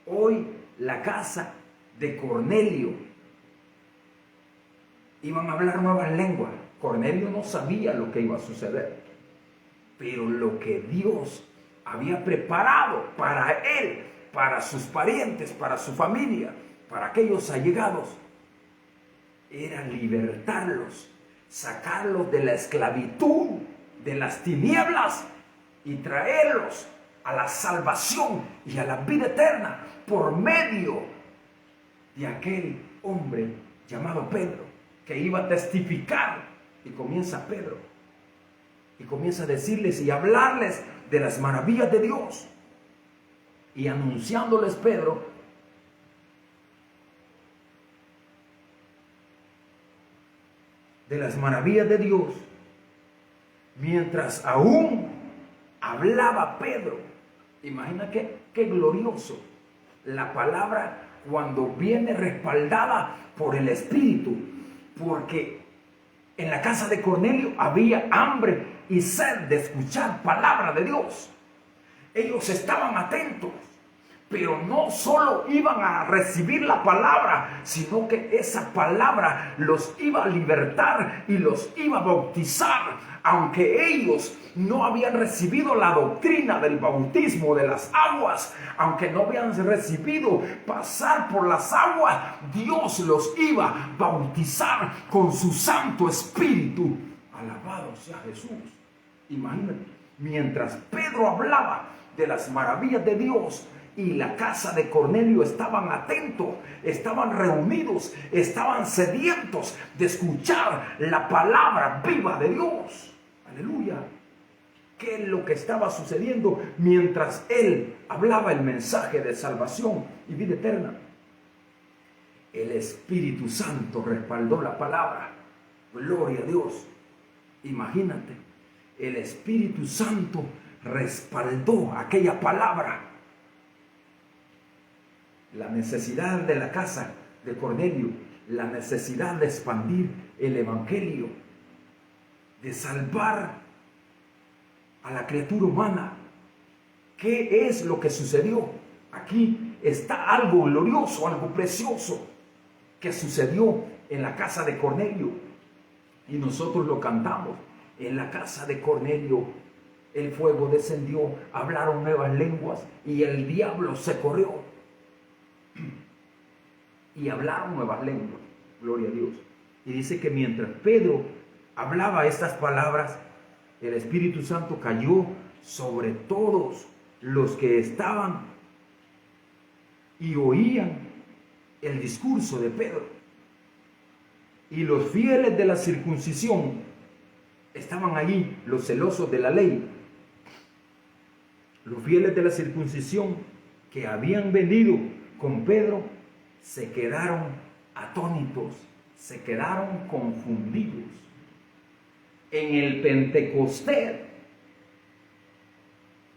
Hoy la casa de Cornelio iban a hablar nuevas lenguas. Cornelio no sabía lo que iba a suceder, pero lo que Dios había preparado para él, para sus parientes, para su familia, para aquellos allegados, era libertarlos, sacarlos de la esclavitud, de las tinieblas y traerlos a la salvación y a la vida eterna por medio de aquel hombre llamado Pedro, que iba a testificar. Y comienza Pedro y comienza a decirles y hablarles de las maravillas de Dios, y anunciándoles Pedro de las maravillas de Dios, mientras aún hablaba Pedro. Imagina qué glorioso la palabra cuando viene respaldada por el Espíritu, porque en la casa de Cornelio había hambre y sed de escuchar palabra de Dios. Ellos estaban atentos, pero no solo iban a recibir la palabra, sino que esa palabra los iba a libertar y los iba a bautizar. Aunque ellos no habían recibido la doctrina del bautismo de las aguas, aunque no habían recibido pasar por las aguas, Dios los iba a bautizar con su Santo Espíritu. Alabado sea Jesús. Imagínate, mientras Pedro hablaba de las maravillas de Dios y la casa de Cornelio estaban atentos, estaban reunidos, estaban sedientos de escuchar la palabra viva de Dios. Aleluya. ¿Qué es lo que estaba sucediendo mientras él hablaba el mensaje de salvación y vida eterna? El Espíritu Santo respaldó la palabra. Gloria a Dios. Imagínate, el Espíritu Santo respaldó aquella palabra. La necesidad de la casa de Cornelio, la necesidad de expandir el evangelio, de salvar a la criatura humana. ¿Qué es lo que sucedió? Aquí está algo glorioso, algo precioso que sucedió en la casa de Cornelio, y nosotros lo cantamos. En la casa de Cornelio el fuego descendió, hablaron nuevas lenguas y el diablo se corrió. Y hablaron nuevas lenguas. Gloria a Dios. Y dice que mientras Pedro hablaba estas palabras, el Espíritu Santo cayó sobre todos los que estaban y oían el discurso de Pedro. Y los fieles de la circuncisión estaban allí, los celosos de la ley. Los fieles de la circuncisión que habían venido con Pedro se quedaron atónitos, se quedaron confundidos. En el Pentecostés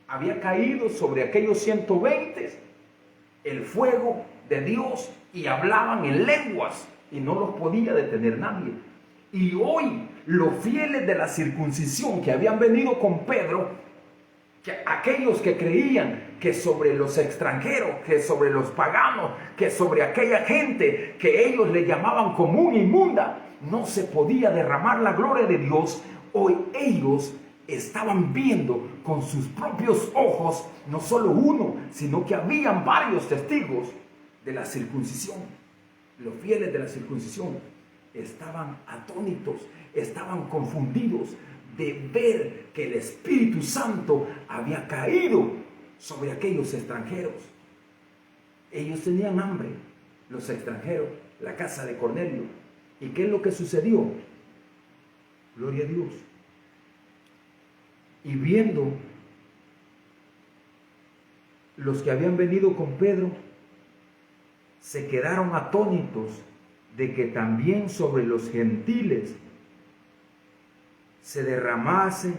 había caído sobre aquellos 120 el fuego de Dios y hablaban en lenguas y no los podía detener nadie. Y hoy los fieles de la circuncisión que habían venido con Pedro, que aquellos que creían que sobre los extranjeros, que sobre los paganos, que sobre aquella gente que ellos le llamaban común inmunda, no se podía derramar la gloria de Dios, hoy ellos estaban viendo con sus propios ojos, no solo uno, sino que habían varios testigos de la circuncisión. los fieles de la circuncisión, estaban atónitos, estaban confundidos de ver que el Espíritu Santo había caído sobre aquellos extranjeros. Ellos tenían hambre, los extranjeros, la casa de Cornelio. ¿Y qué es lo que sucedió? Gloria a Dios. Y viendo los que habían venido con Pedro, se quedaron atónitos de que también sobre los gentiles se derramase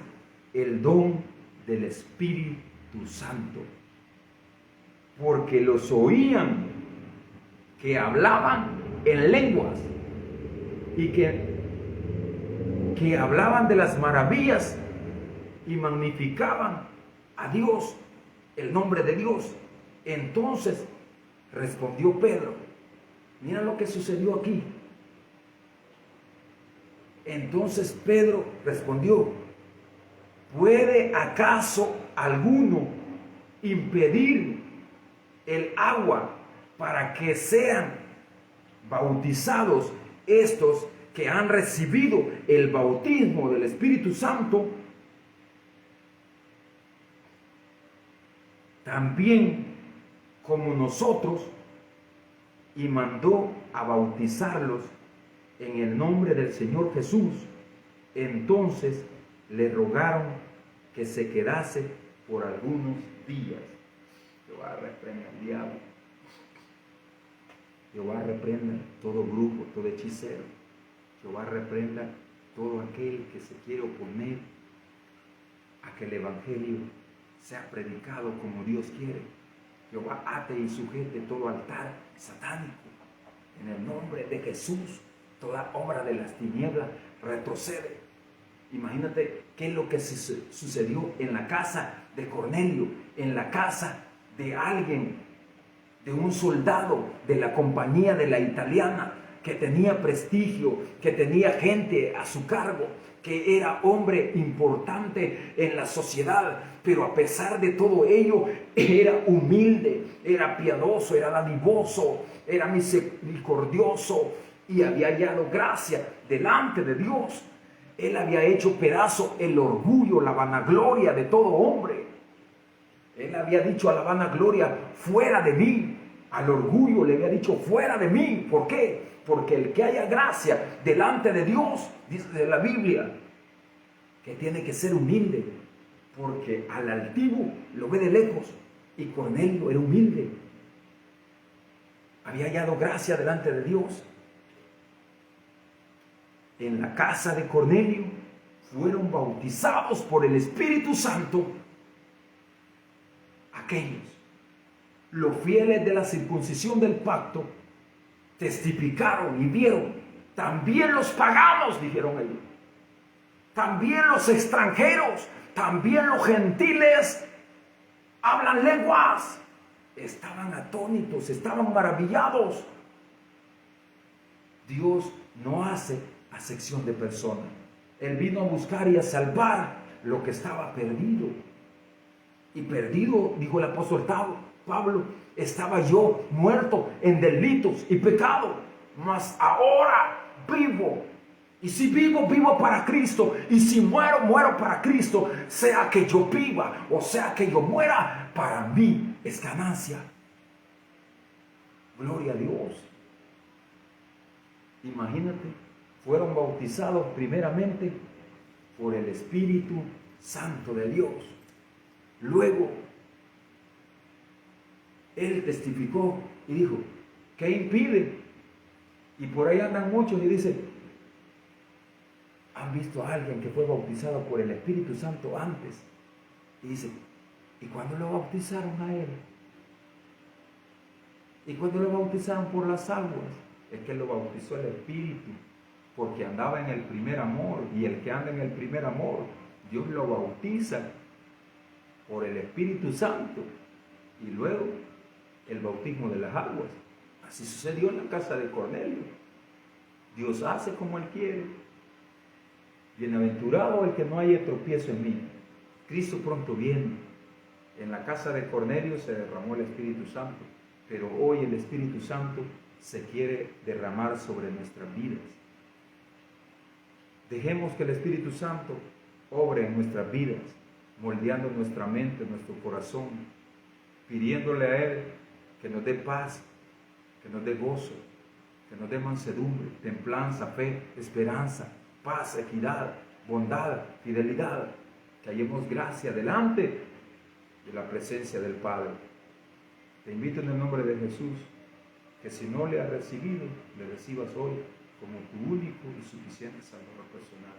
el don del Espíritu Santo, porque los oían que hablaban en lenguas y que hablaban de las maravillas y magnificaban a Dios, el nombre de Dios. Entonces respondió Pedro. Mira lo que sucedió aquí. Entonces Pedro respondió: ¿puede acaso alguno impedir el agua para que sean bautizados estos que han recibido el bautismo del Espíritu Santo? También como nosotros, y mandó a bautizarlos en el nombre del Señor Jesús. Entonces le rogaron que se quedase por algunos días. Jehová reprenda al diablo. Jehová reprenda todo brujo, todo hechicero. Jehová reprenda todo aquel que se quiere oponer a que el Evangelio sea predicado como Dios quiere. Jehová ate y sujete todo altar satánico. En el nombre de Jesús, toda obra de las tinieblas retrocede. Imagínate qué es lo que sucedió en la casa de Cornelio, en la casa de alguien, de un soldado de la compañía de la italiana, que tenía prestigio, que tenía gente a su cargo, que era hombre importante en la sociedad, pero a pesar de todo ello, era humilde, era piadoso, era dadivoso, era misericordioso y había hallado gracia delante de Dios. Él había hecho pedazo el orgullo, la vanagloria de todo hombre. Él había dicho a la vanagloria: fuera de mí. Al orgullo le había dicho: fuera de mí. ¿Por qué? Porque el que haya gracia delante de Dios, dice la Biblia, que tiene que ser humilde, porque al altivo lo ve de lejos, y Cornelio era humilde. Había hallado gracia delante de Dios. En la casa de Cornelio fueron bautizados por el Espíritu Santo aquellos, los fieles de la circuncisión del pacto, testificaron y vieron. También los paganos, dijeron ellos, también los extranjeros, también los gentiles hablan lenguas. Estaban atónitos, estaban maravillados. Dios no hace acepción de personas. Él vino a buscar y a salvar lo que estaba perdido. Y perdido, dijo el apóstol Pablo, estaba yo muerto en delitos y pecado, mas ahora vivo. Y si vivo, vivo para Cristo. Y si muero, muero para Cristo. Sea que yo viva o sea que yo muera, para mí es ganancia. Gloria a Dios. Imagínate, fueron bautizados primeramente por el Espíritu Santo de Dios. Luego, Él testificó y dijo: ¿qué impide? Y por ahí andan muchos y dicen: ¿han visto a alguien que fue bautizado por el Espíritu Santo antes? Y dice: ¿y cuándo lo bautizaron a él? ¿Y cuándo lo bautizaron por las aguas? Es que lo bautizó el Espíritu, porque andaba en el primer amor, y el que anda en el primer amor, Dios lo bautiza por el Espíritu Santo, y luego el bautismo de las aguas. Así sucedió en la casa de Cornelio. Dios hace como Él quiere. Bienaventurado el que no haya tropiezo en mí. Cristo pronto viene. En la casa de Cornelio se derramó el Espíritu Santo, pero hoy el Espíritu Santo se quiere derramar sobre nuestras vidas. Dejemos que el Espíritu Santo obre en nuestras vidas, moldeando nuestra mente, nuestro corazón, pidiéndole a Él que nos dé paz, que nos dé gozo, que nos dé mansedumbre, templanza, fe, esperanza, paz, equidad, bondad, fidelidad, que hallemos gracia delante de la presencia del Padre. Te invito en el nombre de Jesús, que si no le has recibido, le recibas hoy como tu único y suficiente Salvador personal,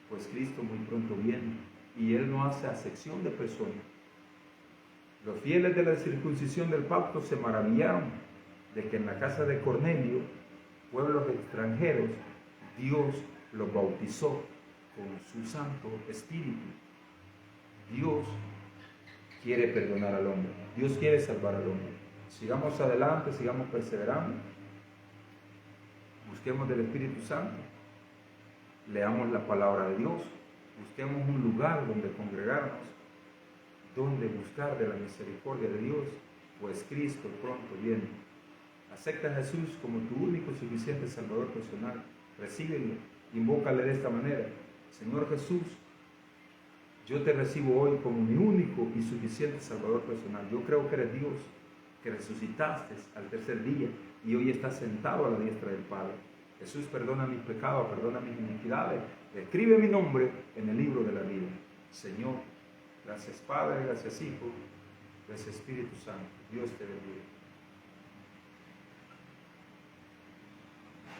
pues Cristo muy pronto viene y Él no hace acepción de personas. Los fieles de la circuncisión del pacto se maravillaron de que en la casa de Cornelio, pueblos extranjeros, Dios los bautizó con su Santo Espíritu. Dios quiere perdonar al hombre, Dios quiere salvar al hombre. Sigamos adelante, sigamos perseverando, busquemos del Espíritu Santo, leamos la palabra de Dios, busquemos un lugar donde congregarnos, donde buscar de la misericordia de Dios, pues Cristo pronto viene. Acepta a Jesús como tu único y suficiente Salvador personal, recíbelo, invócale de esta manera: Señor Jesús, yo te recibo hoy como mi único y suficiente Salvador personal. Yo creo que eres Dios, que resucitaste al tercer día y hoy estás sentado a la diestra del Padre. Jesús, perdona mis pecados, perdona mis iniquidades, escribe mi nombre en el libro de la vida. Señor, gracias Padre, gracias Hijo, gracias Espíritu Santo. Dios te bendiga.